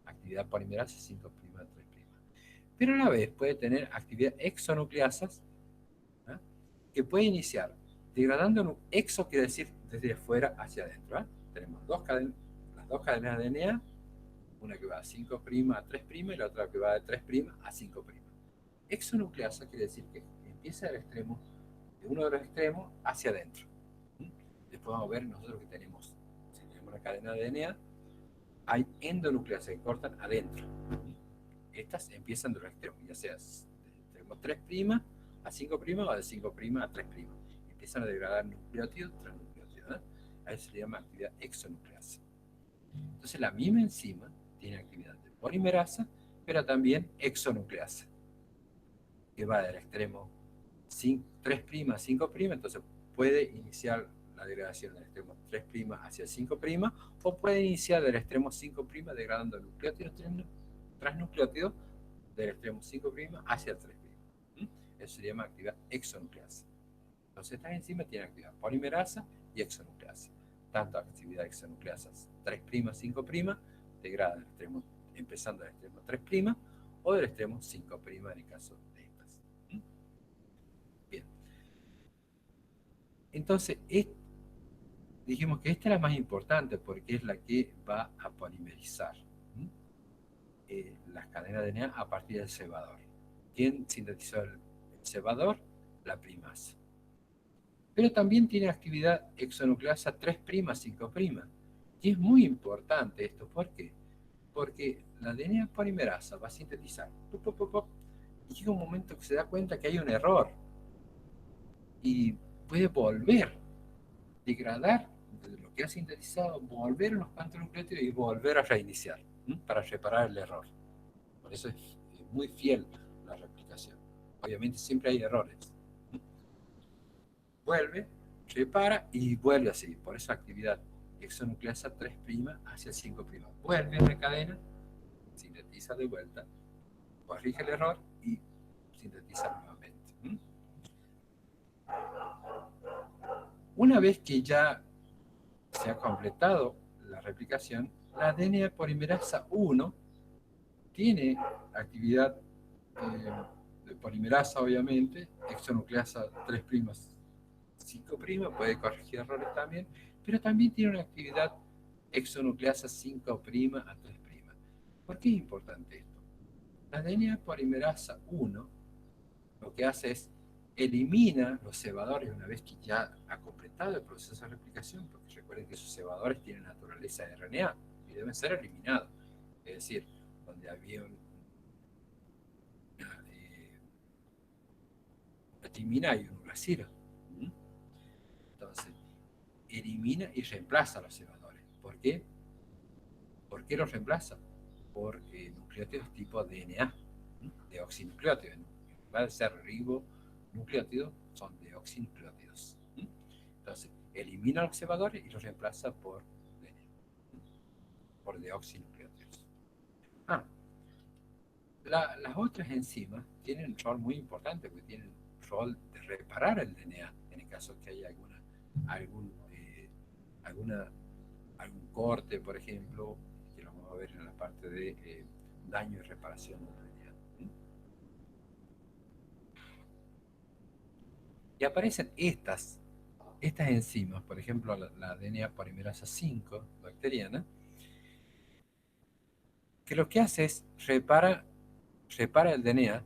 Actividad polimerasa 5', 3'. Pero a la vez puede tener actividad exonucleasas, ¿eh? Que puede iniciar degradando un exo, quiere decir desde afuera hacia adentro. Tenemos las dos cadenas de DNA, una que va de 5' a 3' y la otra que va de 3' a 5'. Exonucleasa quiere decir que empieza del extremo, de uno de los extremos hacia adentro. Después vamos a ver nosotros que tenemos, si tenemos una cadena de DNA, hay endonucleasas que cortan adentro. Estas empiezan de los extremos, ya sea del extremo 3' a 5' o de 5' a 3'. Empiezan a degradar nucleótidos tras nucleótidos. A eso se llama actividad exonucleasa. Entonces la misma enzima tiene actividad de polimerasa, pero también exonucleasa, que va del extremo 3' a 5', entonces puede iniciar la degradación del extremo 3' hacia 5', o puede iniciar del extremo 5' degradando nucleótidos tras nucleótidos del extremo 5' hacia el 3'. Eso se llama actividad exonucleasa. Entonces estas enzimas tienen actividad polimerasa y exonucleasa. Tanto actividad exonucleasa 3', 5', degrada del extremo, empezando del extremo 3', o del extremo 5' en el caso de estas. Bien. Entonces, dijimos que esta es la más importante porque es la que va a polimerizar las cadenas de DNA a partir del cebador. ¿Quién sintetizó el cebador? La primasa. Pero también tiene actividad exonucleasa 3', 5'. Y es muy importante esto. ¿Por qué? Porque la DNA polimerasa va a sintetizar. Y llega un momento que se da cuenta que hay un error. Y puede volver, degradar de lo que ha sintetizado, volver a los cantos nucleótidos y volver a reiniciar para reparar el error. Por eso es muy fiel la replicación. Obviamente siempre hay errores. Vuelve, repara y vuelve así. Por esa actividad exonucleasa 3' hacia 5'. Vuelve a la cadena, sintetiza de vuelta, corrige el error y sintetiza nuevamente. Una vez que ya se ha completado la replicación, la DNA polimerasa 1 tiene actividad de polimerasa, obviamente, exonucleasa 3', 5', puede corregir errores también, pero también tiene una actividad exonucleasa 5' a 3'. ¿Por qué es importante esto? La DNA polimerasa 1 lo que hace es elimina los cebadores una vez que ya ha completado el proceso de replicación, porque recuerden que esos cebadores tienen naturaleza de RNA y deben ser eliminados. Es decir, donde había una timina y un uracilo. Entonces, elimina y reemplaza los cebadores. ¿Por qué? ¿Por qué los reemplaza? Por nucleótidos tipo DNA, deoxinucleótidos. En lugar de ser ribonucleótidos, son deoxinucleótidos. Entonces, elimina los cebadores y los reemplaza por DNA, por deoxinucleótidos. Las otras enzimas tienen un rol muy importante, porque tienen el rol de reparar el DNA, en el caso que haya algún corte, por ejemplo, que lo vamos a ver en la parte de daño y reparación del DNA. Y aparecen estas enzimas, por ejemplo, la DNA polimerasa 5 bacteriana, que lo que hace es repara el DNA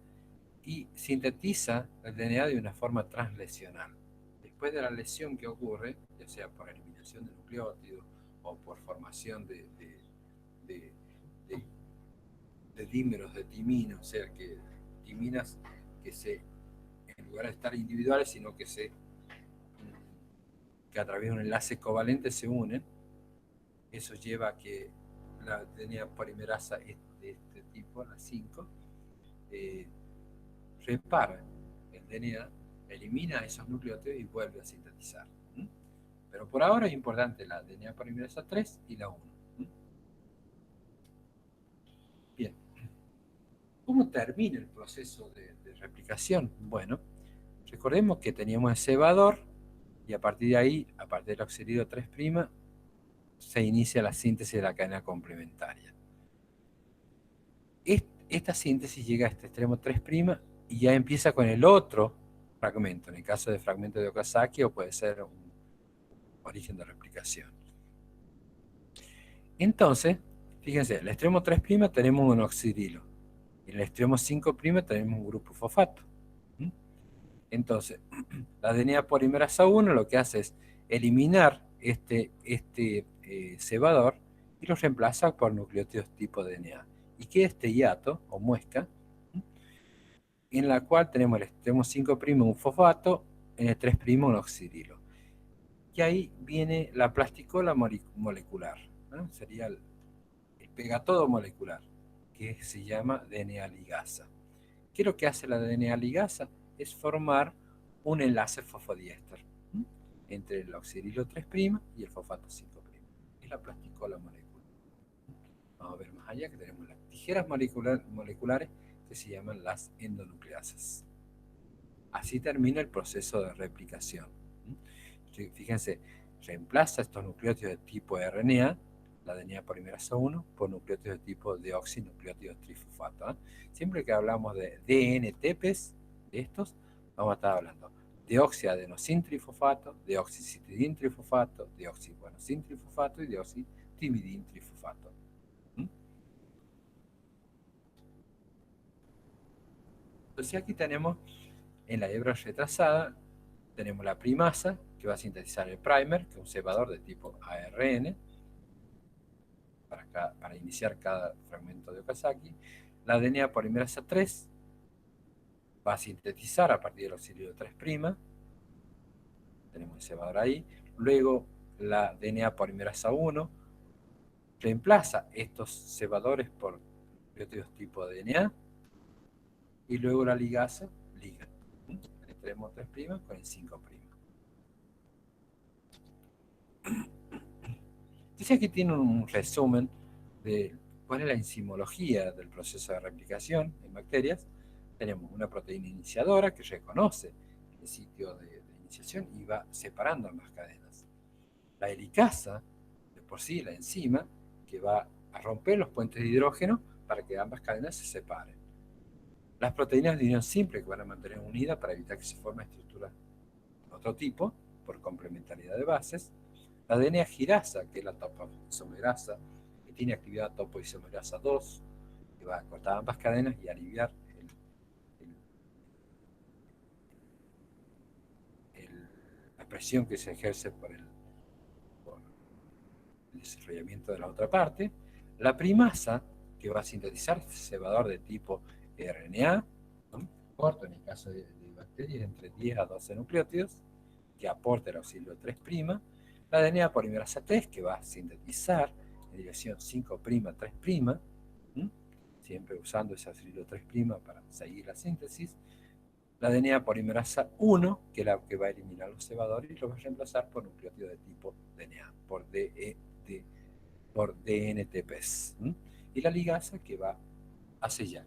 y sintetiza el DNA de una forma translesional. Después de la lesión que ocurre, ya sea por eliminación de nucleótidos o por formación de dímeros de timina, o sea, que timinas que en lugar de estar individuales, sino que a través de un enlace covalente se unen. Eso lleva a que la DNA polimerasa de este tipo, la 5, repara el DNA, elimina esos nucleótidos y vuelve a sintetizar. Pero por ahora es importante la DNA polimerasa 3 y la 1. Bien. ¿Cómo termina el proceso de replicación? Bueno, recordemos que teníamos el cebador y a partir de ahí, a partir del oxidilo 3', se inicia la síntesis de la cadena complementaria. Esta síntesis llega a este extremo 3' y ya empieza con el otro fragmento, en el caso de fragmento de Okazaki, o puede ser un origen de replicación. Entonces, fíjense, en el extremo 3' tenemos un oxidilo, y en el extremo 5' tenemos un grupo fosfato. Entonces, la DNA polimerasa 1 lo que hace es eliminar este cebador y lo reemplaza por nucleótidos tipo DNA. Y queda este hiato o muesca, en la cual tenemos el extremo 5' un fosfato, en el 3' un oxidilo. Y ahí viene la plasticola molecular, ¿no? Sería el pegatodo molecular, que se llama DNA ligasa. ¿Qué es lo que hace la DNA ligasa? Es formar un enlace fosfodiéster entre el oxidilo 3' y el fosfato 5'. Es la plasticola molecular. Vamos a ver más allá que tenemos las tijeras moleculares que se llaman las endonucleasas. Así termina el proceso de replicación. Fíjense, reemplaza estos nucleótidos de tipo RNA, la DNA polimerasa 1, por nucleótidos de tipo deoxinucleótidos trifosfato. Siempre que hablamos de DNTPs, de estos, vamos a estar hablando deoxiadenosintrifosfato, deoxicitidintrifosfato, deoxiguanosintrifosfato y deoxitimidintrifosfato. Entonces aquí tenemos, en la hebra retrasada, tenemos la primasa, que va a sintetizar el primer, que es un cebador de tipo ARN, para iniciar cada fragmento de Okazaki. La DNA polimerasa 3 va a sintetizar a partir del auxilio de 3', tenemos el cebador ahí. Luego la DNA polimerasa 1 reemplaza estos cebadores por nucleótidos tipo DNA, y luego la ligasa liga el extremo 3' con el 5'. Entonces aquí tiene un resumen de cuál es la enzimología del proceso de replicación en bacterias. Tenemos una proteína iniciadora que reconoce el sitio de iniciación y va separando ambas cadenas. La helicasa, de por sí la enzima, que va a romper los puentes de hidrógeno para que ambas cadenas se separen. Las proteínas de unión simple, que van a mantener unidas para evitar que se formen estructuras de otro tipo por complementariedad de bases. La DNA girasa, que es la topoisomerasa, que tiene actividad topoisomerasa 2, que va a cortar ambas cadenas y aliviar la presión que se ejerce por el desarrollamiento de la otra parte. La primasa, que va a sintetizar este cebador de tipo RNA, corto en el caso de bacterias entre 10 a 12 nucleótidos, que aporta el auxilio 3'. La DNA polimerasa 3, que va a sintetizar en dirección 5', 3', siempre usando ese auxilio 3' para seguir la síntesis. La DNA polimerasa 1, que es la que va a eliminar los cebadores y los va a reemplazar por nucleótidos de tipo DNA, por DNTPs. Y la ligasa, que va a sellar,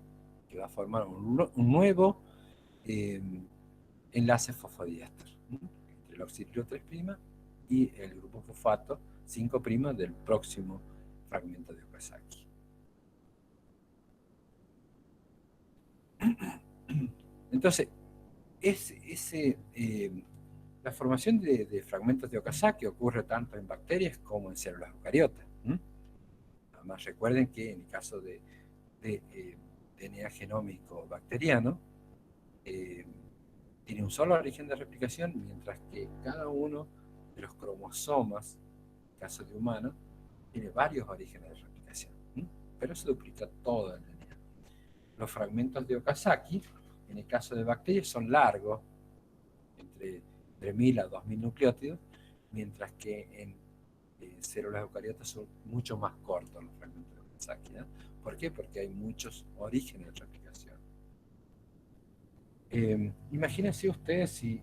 que va a formar un nuevo enlace fosfodiéster entre el auxilio 3' y el grupo fosfato 5' del próximo fragmento de Okazaki. Entonces, la formación de fragmentos de Okazaki ocurre tanto en bacterias como en células eucariotas. Además, recuerden que en el caso de DNA genómico bacteriano, tiene un solo origen de replicación, mientras que cada uno de los cromosomas, en el caso de humano, tiene varios orígenes de replicación, pero se duplica todo el DNA. Los fragmentos de Okazaki, en el caso de bacterias, son largos, entre 3.000 a 2.000 nucleótidos, mientras que en células eucariotas son mucho más cortos los fragmentos de Okazaki. ¿Por qué? Porque hay muchos orígenes de replicación. Imagínense ustedes si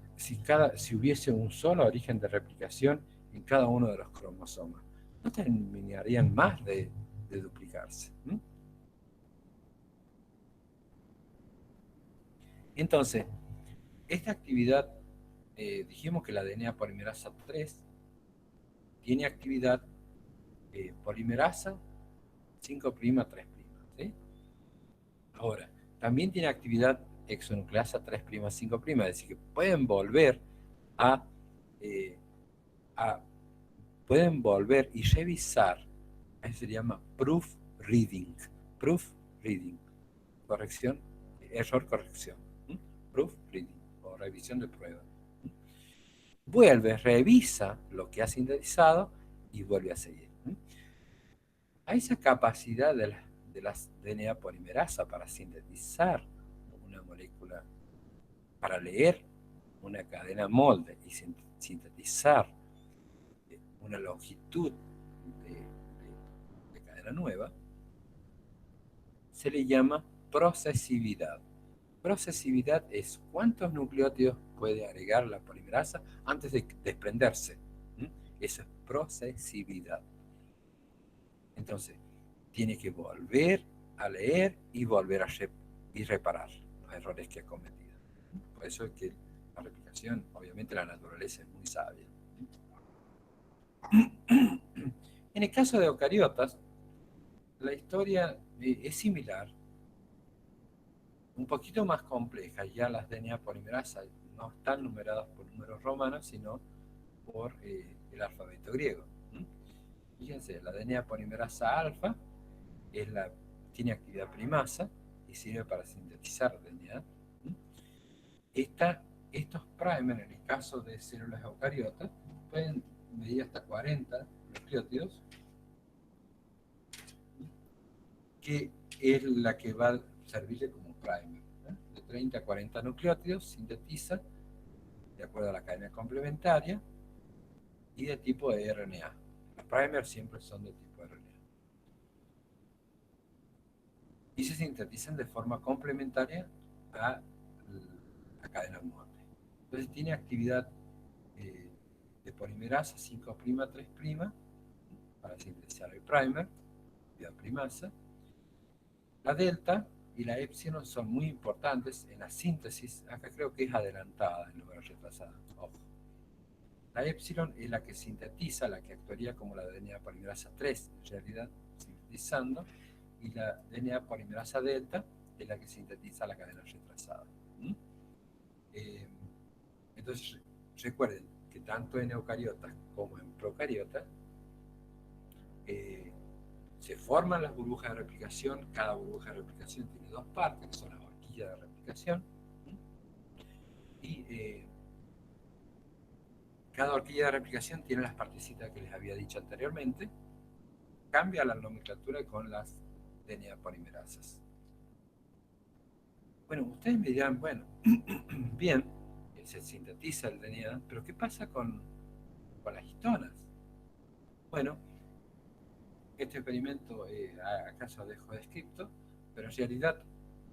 hubiese un solo origen de replicación en cada uno de los cromosomas. No terminarían más de duplicarse. Entonces, esta actividad, dijimos que la DNA polimerasa 3 tiene actividad polimerasa 5', 3'. ¿Sí? Ahora, también tiene actividad exonucleasa 3', 5', es decir, que pueden volver pueden volver y revisar. Eso se llama proofreading. Proofreading. Corrección, error, corrección. Proofreading, o revisión de prueba. Vuelve, revisa lo que ha sintetizado y vuelve a seguir. A esa capacidad de las DNA polimerasa para sintetizar una molécula, para leer una cadena molde y sintetizar una longitud de cadena nueva, se le llama procesividad. Procesividad es cuántos nucleótidos puede agregar la polimerasa antes de desprenderse. Eso es procesividad. Entonces, tiene que volver a leer y volver a reparar los errores que ha cometido. Por eso es que la replicación, obviamente la naturaleza es muy sabia. En el caso de eucariotas, la historia es similar, un poquito más compleja. Ya las DNA polimerasa no están numerados por números romanos, sino por el alfabeto griego. Fíjense, la DNA polimerasa alfa tiene actividad primasa y sirve para sintetizar DNA. Estos primers, en el caso de células eucariotas, pueden medir hasta 40 nucleótidos, que es la que va a servirle como primer. De 30 a 40 nucleótidos sintetiza de acuerdo a la cadena complementaria y de tipo de RNA. Los primers siempre son de tipo RNA. Y se sintetizan de forma complementaria a la cadena molde. Entonces tiene actividad de polimerasa 5' 3' para sintetizar el primer, actividad primasa. La delta y la epsilon son muy importantes en la síntesis. Acá creo que es adelantada en lugar de retrasada. Ojo. La epsilon es la que sintetiza, la que actuaría como la DNA polimerasa 3, en realidad, sintetizando, y la DNA polimerasa delta es la que sintetiza la cadena retrasada. Entonces, recuerden que tanto en eucariotas como en procariotas se forman las burbujas de replicación. Cada burbuja de replicación tiene dos partes, que son las horquillas de replicación. Y cada horquilla de replicación tiene las partecitas que les había dicho anteriormente. Cambia la nomenclatura con las DNA polimerasas. Bueno, ustedes me dirán, bueno, bien, se sintetiza el DNA, pero ¿qué pasa con las histonas? Bueno, este experimento acaso dejo descrito, pero en realidad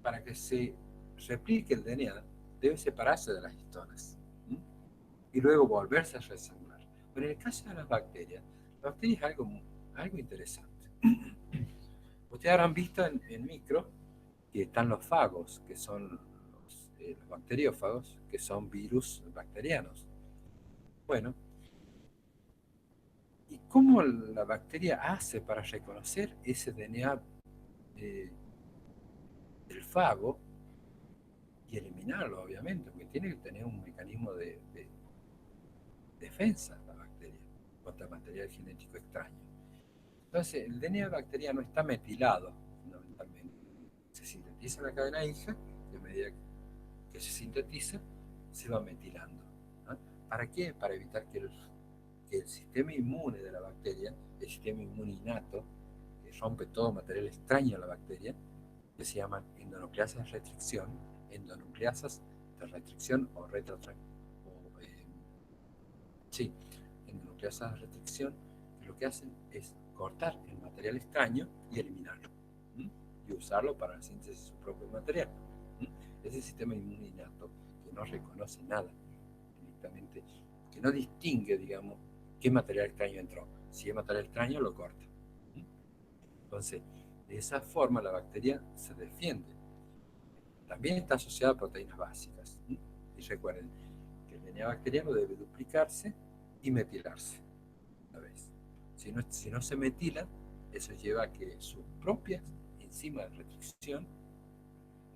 para que se replique el DNA debe separarse de las histonas y luego volverse a resemblar. Pero en el caso de las bacterias es algo interesante. Ustedes habrán visto en micro que están los fagos, que son los bacteriófagos, que son virus bacterianos. Bueno, ¿y cómo la bacteria hace para reconocer ese DNA del fago y eliminarlo, obviamente? Porque tiene que tener un mecanismo de defensa la bacteria contra material genético extraño. Entonces, el DNA bacteriano está metilado, fundamentalmente. Se sintetiza en la cadena hija, y a medida que se sintetiza, se va metilando. ¿No? ¿Para qué? Para evitar que el sistema inmune de la bacteria, el sistema inmune innato, que rompe todo material extraño a la bacteria, que se llaman endonucleasas de restricción, endonucleasas de restricción o endonucleasas de restricción, que lo que hacen es cortar el material extraño y eliminarlo, y usarlo para la síntesis de su propio material. Ese sistema inmune innato que no reconoce nada directamente, que no distingue, digamos, qué material extraño entró. Si es material extraño, lo corta. Entonces, de esa forma la bacteria se defiende. También está asociada a proteínas básicas. Y recuerden que el DNA bacteriano debe duplicarse y metilarse a la vez. Si no se metila, eso lleva a que sus propias enzimas de restricción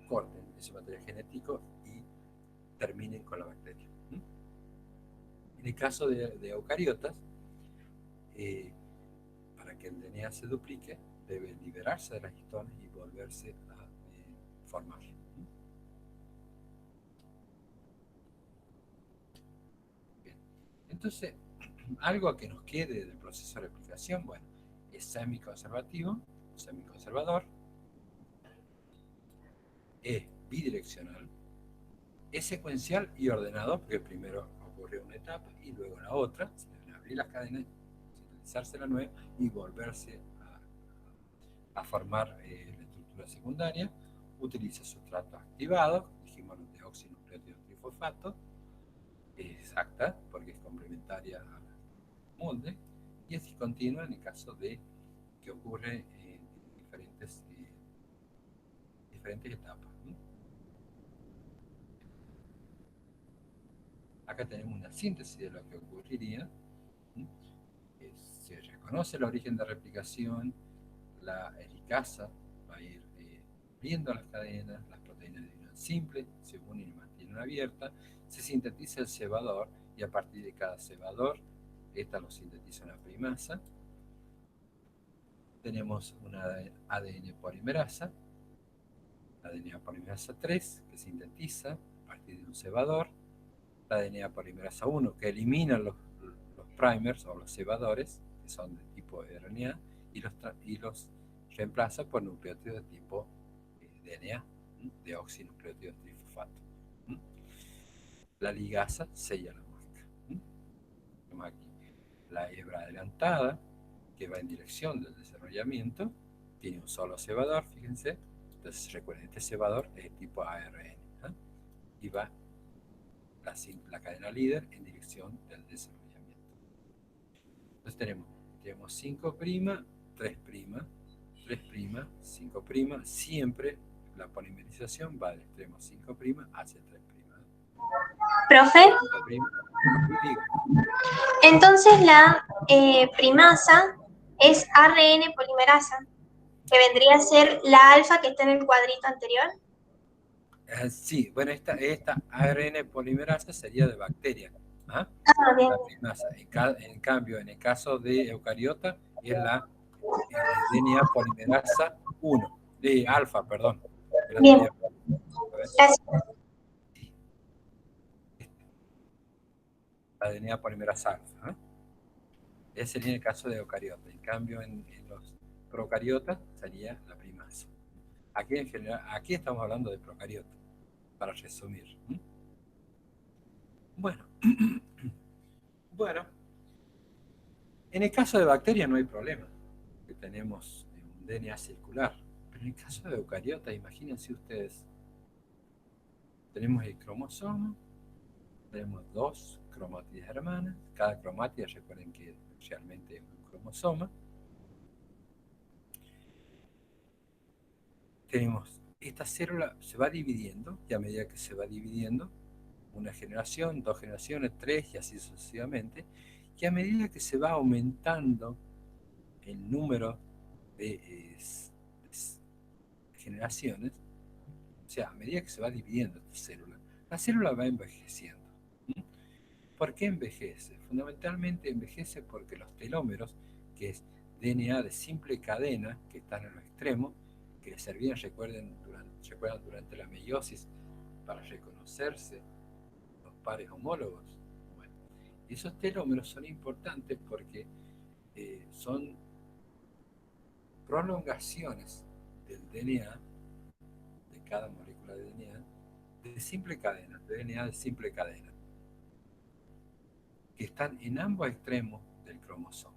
corten ese material genético y terminen con la bacteria. En el caso de eucariotas, para que el DNA se duplique, debe liberarse de las histonas y volverse a formar. Bien. Entonces, algo que nos quede del proceso de replicación, bueno, es semiconservativo, semiconservador, es bidireccional, es secuencial y ordenado, porque primero ocurre una etapa y luego la otra, se deben abrir las cadenas, sintetizarse la nueva y volverse a formar la estructura secundaria. Utiliza sustratos activados, dijimos los deoxinucleótidos trifosfato, es exacta porque es complementaria al molde, y es discontinua en el caso de que ocurre en diferentes etapas. Acá tenemos una síntesis de lo que ocurriría. Se reconoce el origen de replicación, la helicasa va a ir viendo las cadenas, las proteínas de unión simple se unen y mantienen membrana abierta, se sintetiza el cebador y a partir de cada cebador, esta lo sintetiza una primasa. Tenemos una ADN polimerasa, la DNA polimerasa 3, que sintetiza a partir de un cebador, la DNA polimerasa 1, que elimina los primers o los cebadores, que son de tipo RNA, y los reemplaza por nucleótidos de tipo DNA, deoxinucleótidos trifosfato. La ligasa sella la muestra. Tenemos aquí la hebra adelantada, que va en dirección del desarrollamiento, tiene un solo cebador, fíjense. Entonces recuerden, este cebador es tipo ARN, y va la cadena líder en dirección del desarrollamiento. Entonces tenemos 5', 3', 3', 5', siempre la polimerización va del extremo 5' hacia 3'. Profe, 5', digo, entonces la primasa es ARN polimerasa, que vendría a ser la alfa que está en el cuadrito anterior. sí, bueno, esta ARN polimerasa sería de bacteria. Ah, bien. La primasa. En cambio, en el caso de eucariota, es la DNA polimerasa 1, de alfa, perdón. Bien. Gracias. La DNA polimerasa alfa. Ese sería el caso de eucariota. En cambio, en los procariotas sería la primasa. Aquí en general, aquí estamos hablando de procariotas, para resumir. Bueno, en el caso de bacterias no hay problema, que tenemos un DNA circular. Pero en el caso de eucariotas, imagínense ustedes, tenemos el cromosoma, tenemos 2 cromátides hermanas, cada cromátida, recuerden que realmente es un cromosoma. Tenemos, esta célula se va dividiendo, y a medida que se va dividiendo, una generación, 2 generaciones, 3 y así sucesivamente, y a medida que se va aumentando el número de generaciones, o sea, a medida que se va dividiendo esta célula, la célula va envejeciendo. ¿Por qué envejece? Fundamentalmente envejece porque los telómeros, que es DNA de simple cadena, que están en los extremos, que les servían, recuerdan durante la meiosis para reconocerse los pares homólogos. Bueno, esos telómeros son importantes porque son prolongaciones del DNA, de cada molécula de DNA, de simple cadena, de DNA de simple cadena, que están en ambos extremos del cromosoma.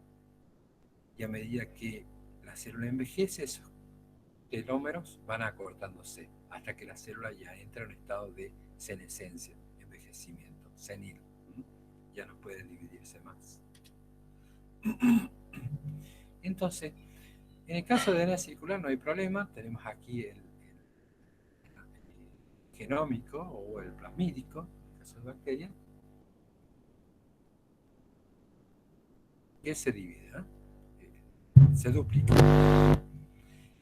Y a medida que la célula envejece, esos telómeros van acortándose hasta que la célula ya entra en un estado de senescencia, envejecimiento, senil. Ya no puede dividirse más. Entonces, en el caso de DNA circular no hay problema. Tenemos aquí el genómico o el plasmídico, en el caso de bacterias, que se divide, se duplica.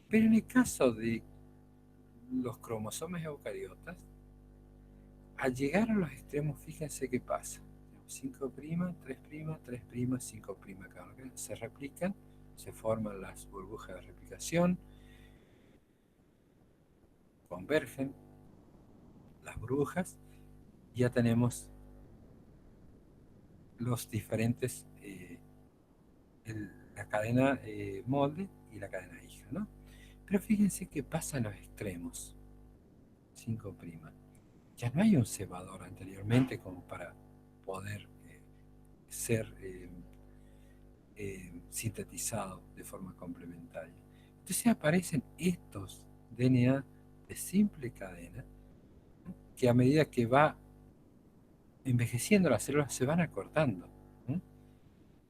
Pero en el caso de los cromosomas eucariotas, al llegar a los extremos, fíjense qué pasa. 5', 3', 3', 5', cada uno se replican, se forman las burbujas de replicación, convergen las burbujas, y ya tenemos los diferentes, la cadena molde y la cadena hija, ¿no? Pero fíjense qué pasa en los extremos. 5'. Ya no hay un cebador anteriormente como para poder ser sintetizado de forma complementaria. Entonces aparecen estos DNA de simple cadena que a medida que va envejeciendo las células se van acortando,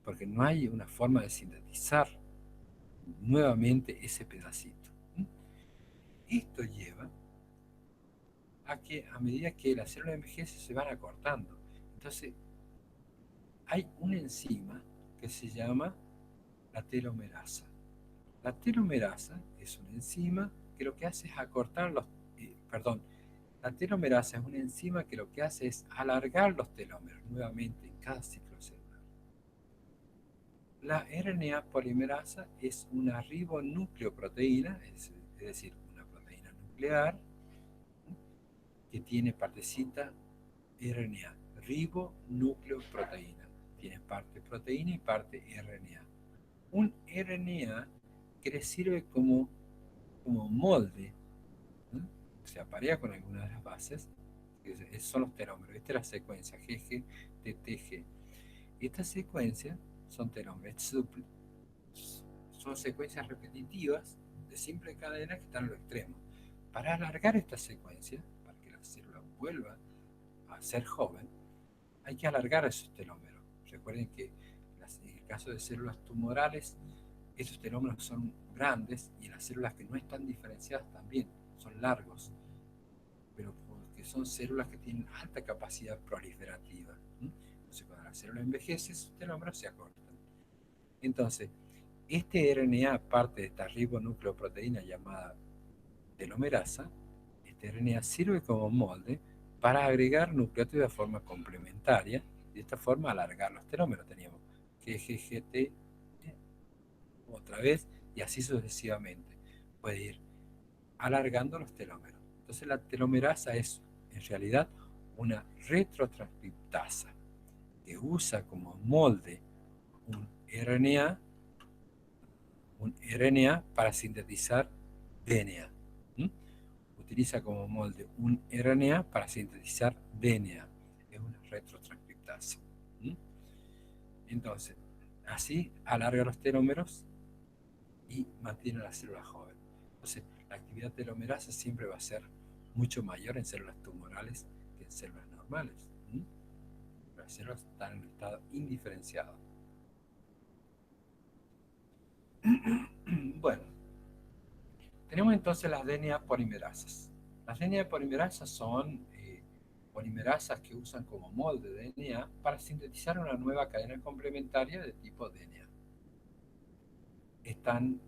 porque no hay una forma de sintetizar nuevamente ese pedacito. Esto lleva a que a medida que la célula envejece se van acortando. Entonces hay una enzima que se llama la telomerasa. La telomerasa es una enzima que lo que hace es acortar La telomerasa es una enzima que lo que hace es alargar los telómeros nuevamente en cada ciclo celular. La RNA polimerasa es una ribonucleoproteína, es decir, una proteína nuclear que tiene partecita RNA, ribonucleoproteína. Tiene parte proteína y parte RNA. Un RNA que le sirve como molde, ¿no? Se aparea con alguna de las bases, que son los telómeros. Esta es la secuencia GG, TTG. Estas secuencias son telómeros, son secuencias repetitivas de simple cadena que están a los extremos. Para alargar esta secuencia, para que la célula vuelva a ser joven, hay que alargar esos telómeros. Recuerden que en el caso de células tumorales, esos telómeros son grandes y en las células que no están diferenciadas también son largos, pero porque son células que tienen alta capacidad proliferativa. Entonces, cuando la célula envejece, sus telómeros se acortan. Entonces, este RNA, parte de esta ribonucleoproteína llamada telomerasa, este RNA sirve como molde para agregar nucleótidos de forma complementaria y de esta forma alargar los telómeros. Teníamos GGT otra vez y así sucesivamente. Puede ir alargando los telómeros. Entonces la telomerasa es en realidad una retrotranscriptasa que usa como molde un RNA para sintetizar DNA. Utiliza como molde un RNA para sintetizar DNA. Es una retrotranscriptasa. Entonces, así alarga los telómeros y mantiene la célula joven. Entonces, la actividad telomerasa siempre va a ser mucho mayor en células tumorales que en células normales. Las células están en un estado indiferenciado. Bueno, tenemos entonces las DNA polimerasas. Las DNA polimerasas son polimerasas que usan como molde DNA para sintetizar una nueva cadena complementaria de tipo DNA. Están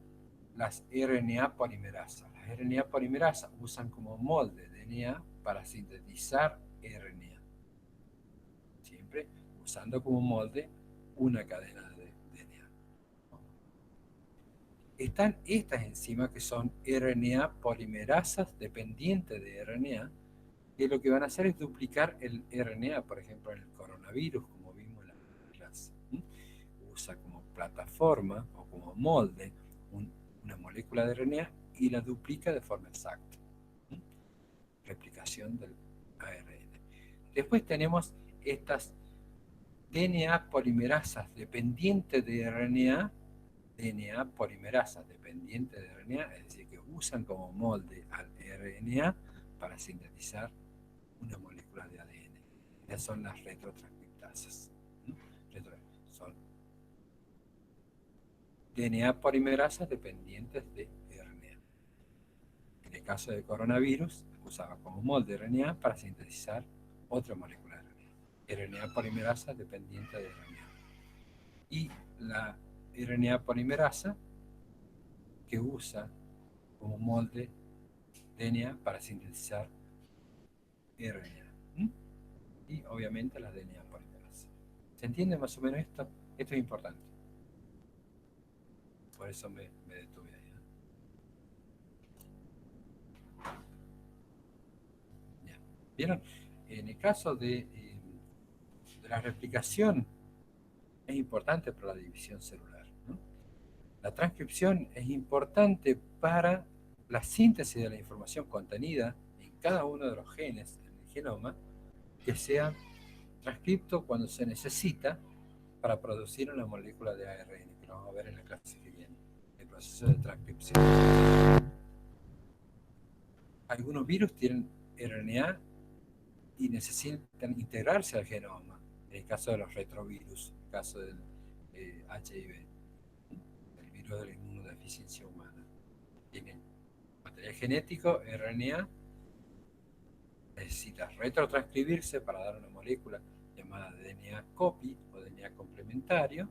las RNA polimerasas. Las RNA polimerasas usan como molde DNA para sintetizar RNA. Siempre usando como molde una cadena de DNA. Están estas enzimas que son RNA polimerasas dependientes de RNA, que lo que van a hacer es duplicar el RNA, por ejemplo, en el coronavirus, como vimos en la clase. Usa como plataforma o como molde una molécula de RNA y la duplica de forma exacta. Replicación del ARN. Después tenemos estas DNA polimerasas dependientes de RNA, DNA polimerasas dependientes de RNA, es decir, que usan como molde al RNA para sintetizar una molécula de ADN. Estas son las retrotranscriptasas. Son DNA polimerasas dependientes de RNA. En el caso del coronavirus, usaba como molde RNA para sintetizar otra molécula de RNA. RNA polimerasa dependiente de RNA. Y la RNA polimerasa que usa como molde DNA para sintetizar RNA. Y obviamente la DNA polimerasa. ¿Se entiende más o menos esto? Esto es importante. Por eso me detuve ahí. Ya. ¿Vieron? En el caso de la replicación es importante para la división celular, ¿no? La transcripción es importante para la síntesis de la información contenida en cada uno de los genes en el genoma, que sea transcripto cuando se necesita para producir una molécula de ARN, que lo vamos a ver en la clase que viene, el proceso de transcripción. Algunos virus tienen RNA y necesitan integrarse al genoma, en el caso de los retrovirus, en el caso del HIV, el virus de la inmunodeficiencia humana. Tienen material genético, RNA, necesita retrotranscribirse para dar una molécula llamada DNA copy o DNA complementario,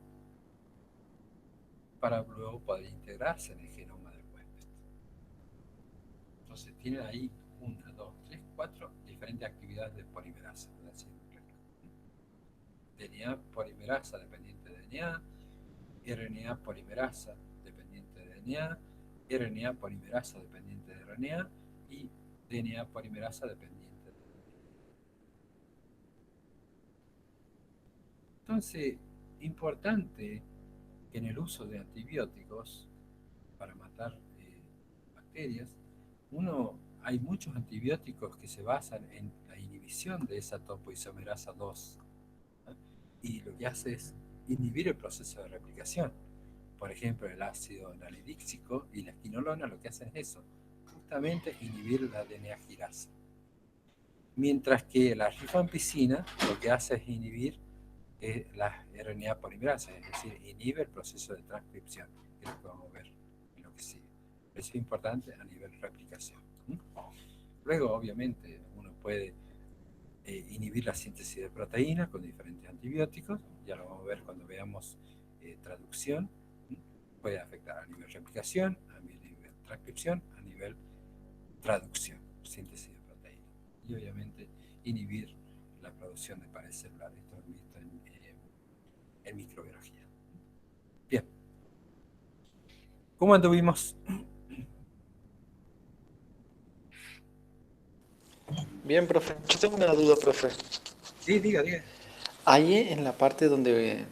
para luego poder integrarse en el genoma del huésped. Entonces tienen ahí 1, 2, 3, 4 4 diferentes actividades de polimerasa. DNA polimerasa dependiente de DNA, RNA polimerasa dependiente de DNA, RNA polimerasa dependiente de RNA y DNA polimerasa dependiente de DNA. Entonces, importante que en el uso de antibióticos para matar bacterias, hay muchos antibióticos que se basan en la inhibición de esa topoisomerasa 2, ¿no? Y lo que hace es inhibir el proceso de replicación. Por ejemplo, el ácido nalidíxico y la quinolona lo que hacen es eso, justamente inhibir la DNA girasa. Mientras que la rifampicina lo que hace es inhibir la RNA polimerasa, es decir, inhibe el proceso de transcripción, que es lo que vamos a ver en lo que sigue. Eso es importante a nivel replicación. Luego, obviamente, uno puede inhibir la síntesis de proteínas con diferentes antibióticos, ya lo vamos a ver cuando veamos traducción. Puede afectar a nivel replicación, a nivel transcripción, a nivel traducción, síntesis de proteínas. Y obviamente inhibir la producción de pared celular. Esto lo hemos visto en microbiología. Bien. ¿Cómo anduvimos? Bien, profe. Yo tengo una duda, profe. Sí, diga. Ahí en la parte donde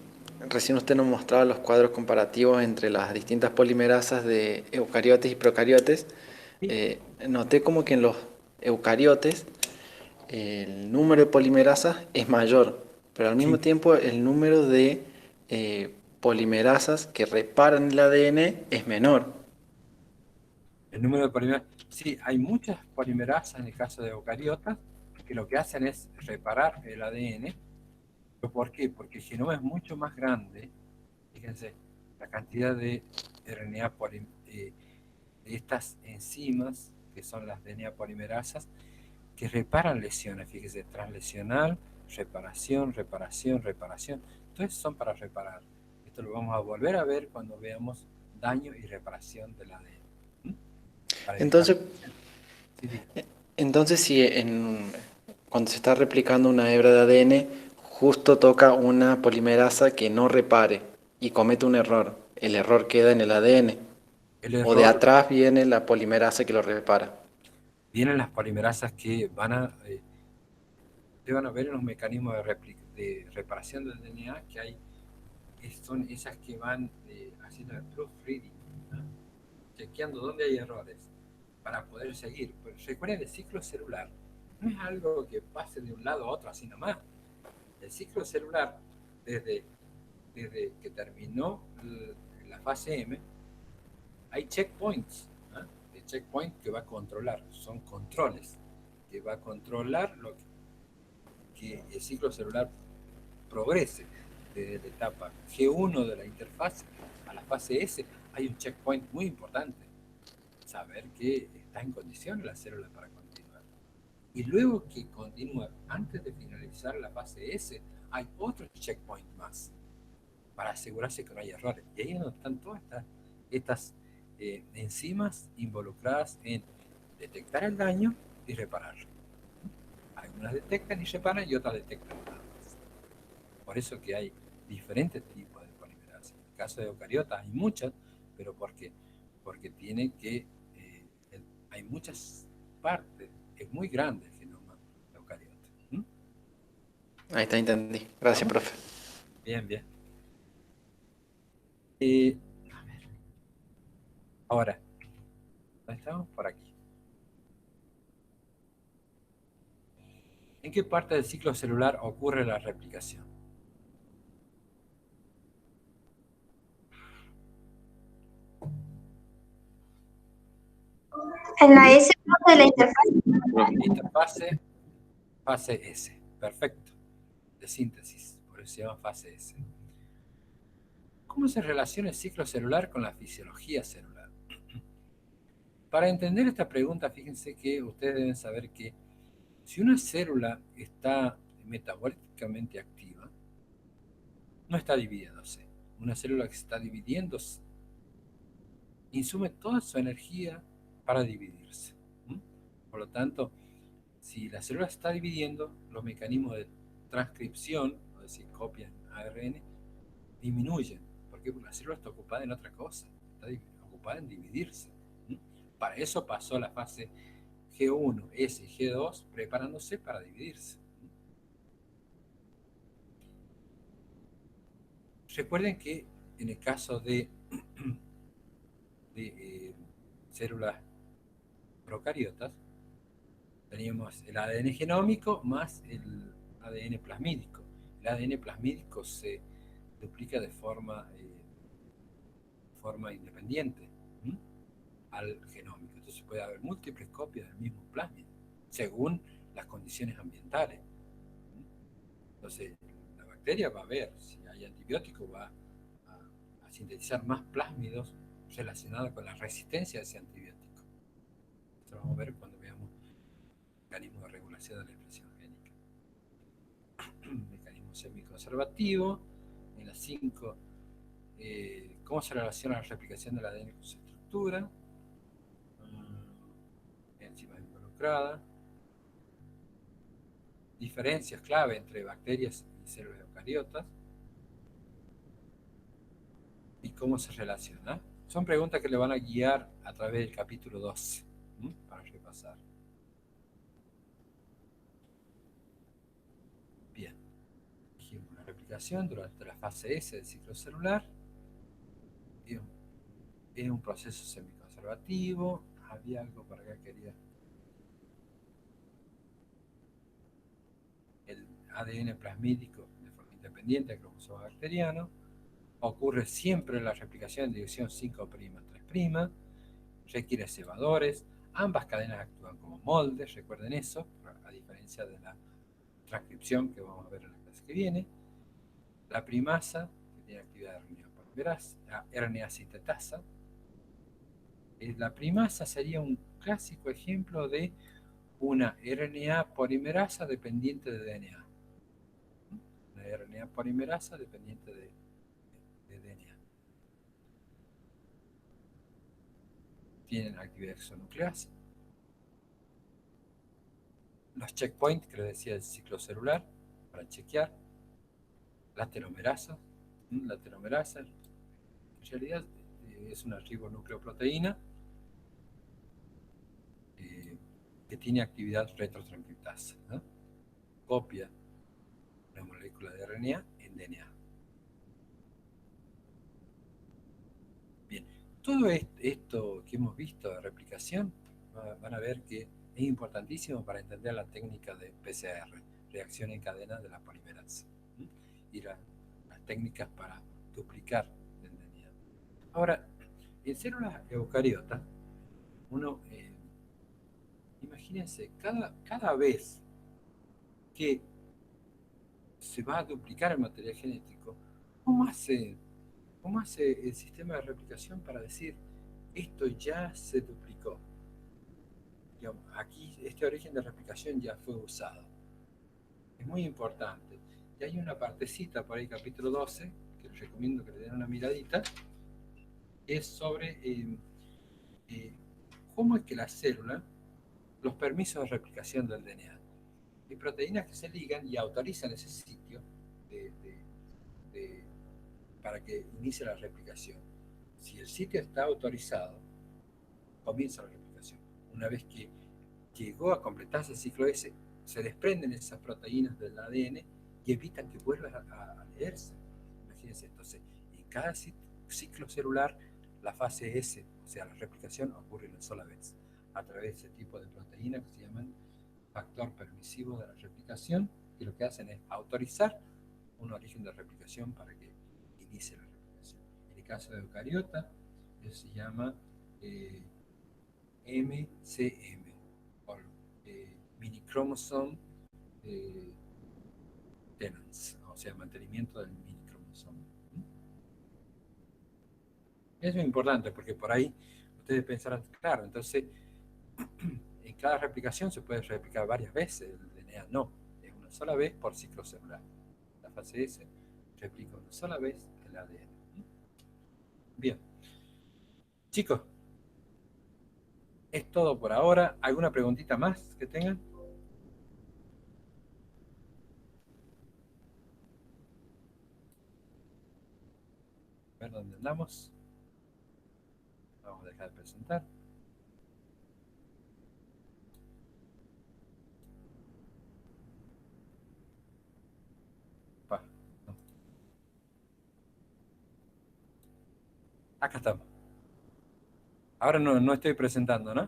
recién usted nos mostraba los cuadros comparativos entre las distintas polimerasas de eucariotes y procariotes, Sí. noté como que en los eucariotes el número de polimerasas es mayor, pero al mismo Sí. tiempo el número de polimerasas que reparan el ADN es menor. El número de polimerasas. Sí, hay muchas polimerasas en el caso de eucariotas que lo que hacen es reparar el ADN. ¿Por qué? Porque el genoma es mucho más grande. Fíjense, la cantidad de RNA de estas enzimas, que son las DNA polimerasas, que reparan lesiones. Fíjense, translesional, reparación. Entonces son para reparar. Esto lo vamos a volver a ver cuando veamos daño y reparación del ADN. Para evitar. Entonces, Sí. entonces si cuando se está replicando una hebra de ADN, justo toca una polimerasa que no repare y comete un error, el error queda en el ADN. El O de error, atrás viene la polimerasa que lo repara. vienen las polimerasas que te van a ver en los mecanismos de reparación del DNA que hay, son esas que van haciendo el proofreading, ¿no? Chequeando dónde hay errores para poder seguir. Pues recuerden, el ciclo celular no es algo que pase de un lado a otro así nomás. El ciclo celular, desde que terminó la fase M, hay checkpoints, ¿no? El checkpoint que va a controlar, son controles, que va a controlar que el ciclo celular progrese desde la etapa G1 de la interfaz a la fase S. Hay un checkpoint muy importante, saber que está en condiciones la célula para continuar. Y luego que continúa, antes de finalizar la fase S, hay otro checkpoint más para asegurarse que no hay errores. Y ahí es donde están todas estas enzimas involucradas en detectar el daño y repararlo. Algunas detectan y reparan y otras detectan nada más. Por eso que hay diferentes tipos de polimerasa. En el caso de eucariotas hay muchas, pero ¿por qué? Porque tiene que hay muchas partes, es muy grande el genoma eucariota. Ahí está, entendí. Gracias, ¿Vamos? profe. Bien. A ver. Ahora, estamos por aquí. ¿En qué parte del ciclo celular ocurre la replicación? En la S de la interfaz. Interfase, fase S. Perfecto. De síntesis. Por eso se llama fase S. ¿Cómo se relaciona el ciclo celular con la fisiología celular? Para entender esta pregunta, fíjense que ustedes deben saber que si una célula está metabólicamente activa, no está dividiéndose. Una célula que se está dividiendo insume toda su energía para dividirse. Por lo tanto, si la célula se está dividiendo, los mecanismos de transcripción, es decir, copian ARN, disminuyen. ¿Por qué? Porque la célula está ocupada en otra cosa, está ocupada en dividirse. Para eso pasó la fase G1, S y G2 preparándose para dividirse. Recuerden que en el caso de células procariotas, teníamos el ADN genómico más el ADN plasmídico. El ADN plasmídico se duplica de forma independiente al genómico. Entonces puede haber múltiples copias del mismo plásmido, según las condiciones ambientales. Entonces, la bacteria va a ver, si hay antibiótico, va a sintetizar más plásmidos relacionados con la resistencia a ese antibiótico. Esto lo vamos a ver cuando veamos mecanismo de regulación de la expresión génica. Mecanismo semiconservativo. En las 5, cómo se relaciona la replicación del ADN con su estructura, enzimas involucradas, diferencias clave entre bacterias y células eucariotas, y cómo se relaciona. Son preguntas que le van a guiar a través del capítulo 12, para repasar. Bien, dijimos la replicación durante la fase S del ciclo celular. Es un proceso semiconservativo. Había algo para acá que quería. El ADN plasmídico de forma independiente del cromosoma bacteriano. Ocurre siempre la replicación en dirección 5'3'. Requiere cebadores. Ambas cadenas actúan como moldes, recuerden eso, a diferencia de la transcripción que vamos a ver en la clase que viene. La primasa, que tiene actividad de RNA sintetasa. La primasa sería un clásico ejemplo de una RNA polimerasa dependiente de DNA. Una RNA polimerasa dependiente de DNA. Tienen actividad exonucleasa. Los checkpoints que les decía del ciclo celular, para chequear. La telomerasa. La telomerasa, en realidad, es una ribonucleoproteína que tiene actividad retrotranscriptasa, ¿no? Copia una molécula de RNA en DNA. Bien, todo esto que hemos visto de replicación, van a ver que es importantísimo para entender la técnica de PCR, reacción en cadena de la polimerasa, y las técnicas para duplicar el DNA. Ahora, en células eucariotas, uno, imagínense, cada vez que se va a duplicar el material genético, ¿cómo hace el sistema de replicación para decir esto ya se duplicó? Digamos, aquí este origen de replicación ya fue usado. Es muy importante. Y hay una partecita por ahí, capítulo 12, que les recomiendo que le den una miradita, es sobre cómo es que la célula, los permisos de replicación del DNA. Hay proteínas que se ligan y autorizan ese sitio para que inicie la replicación. Si el sitio está autorizado, comienza la replicación. Una vez que llegó a completarse el ciclo S, se desprenden esas proteínas del ADN y evitan que vuelva a leerse. Imagínense, entonces, en cada ciclo celular, la fase S, o sea, la replicación, ocurre una sola vez, a través de ese tipo de proteínas que se llaman factor permisivo de la replicación, que lo que hacen es autorizar un origen de replicación para que inicie la replicación. En el caso de eucariota, eso se llama MCM, o minicromosome tenance, o sea, mantenimiento del minicromosoma. Eso es importante porque por ahí ustedes pensarán, claro, entonces en cada replicación se puede replicar varias veces el DNA. No, es una sola vez por ciclo celular. La fase S replica una sola vez el ADN. Bien. Chicos, es todo por ahora. ¿Alguna preguntita más que tengan? A ver dónde andamos. Vamos a dejar de presentar. Pa, no. Acá estamos. Ahora no estoy presentando, ¿no?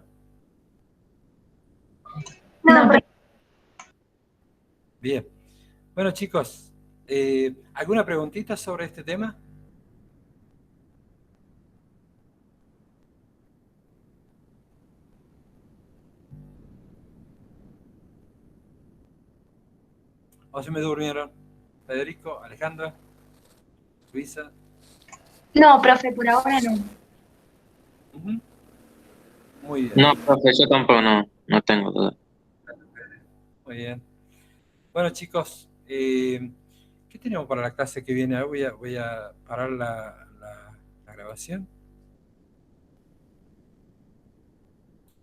No, pero Bien. Bueno, chicos, ¿alguna preguntita sobre este tema? ¿O se me durmieron? Federico, Alejandra, Luisa. no, profe, por ahora no. Ujú. Muy bien, No, profe, yo tampoco no tengo duda. muy bien. Bueno, chicos, ¿qué tenemos para la clase que viene? Voy a parar la grabación.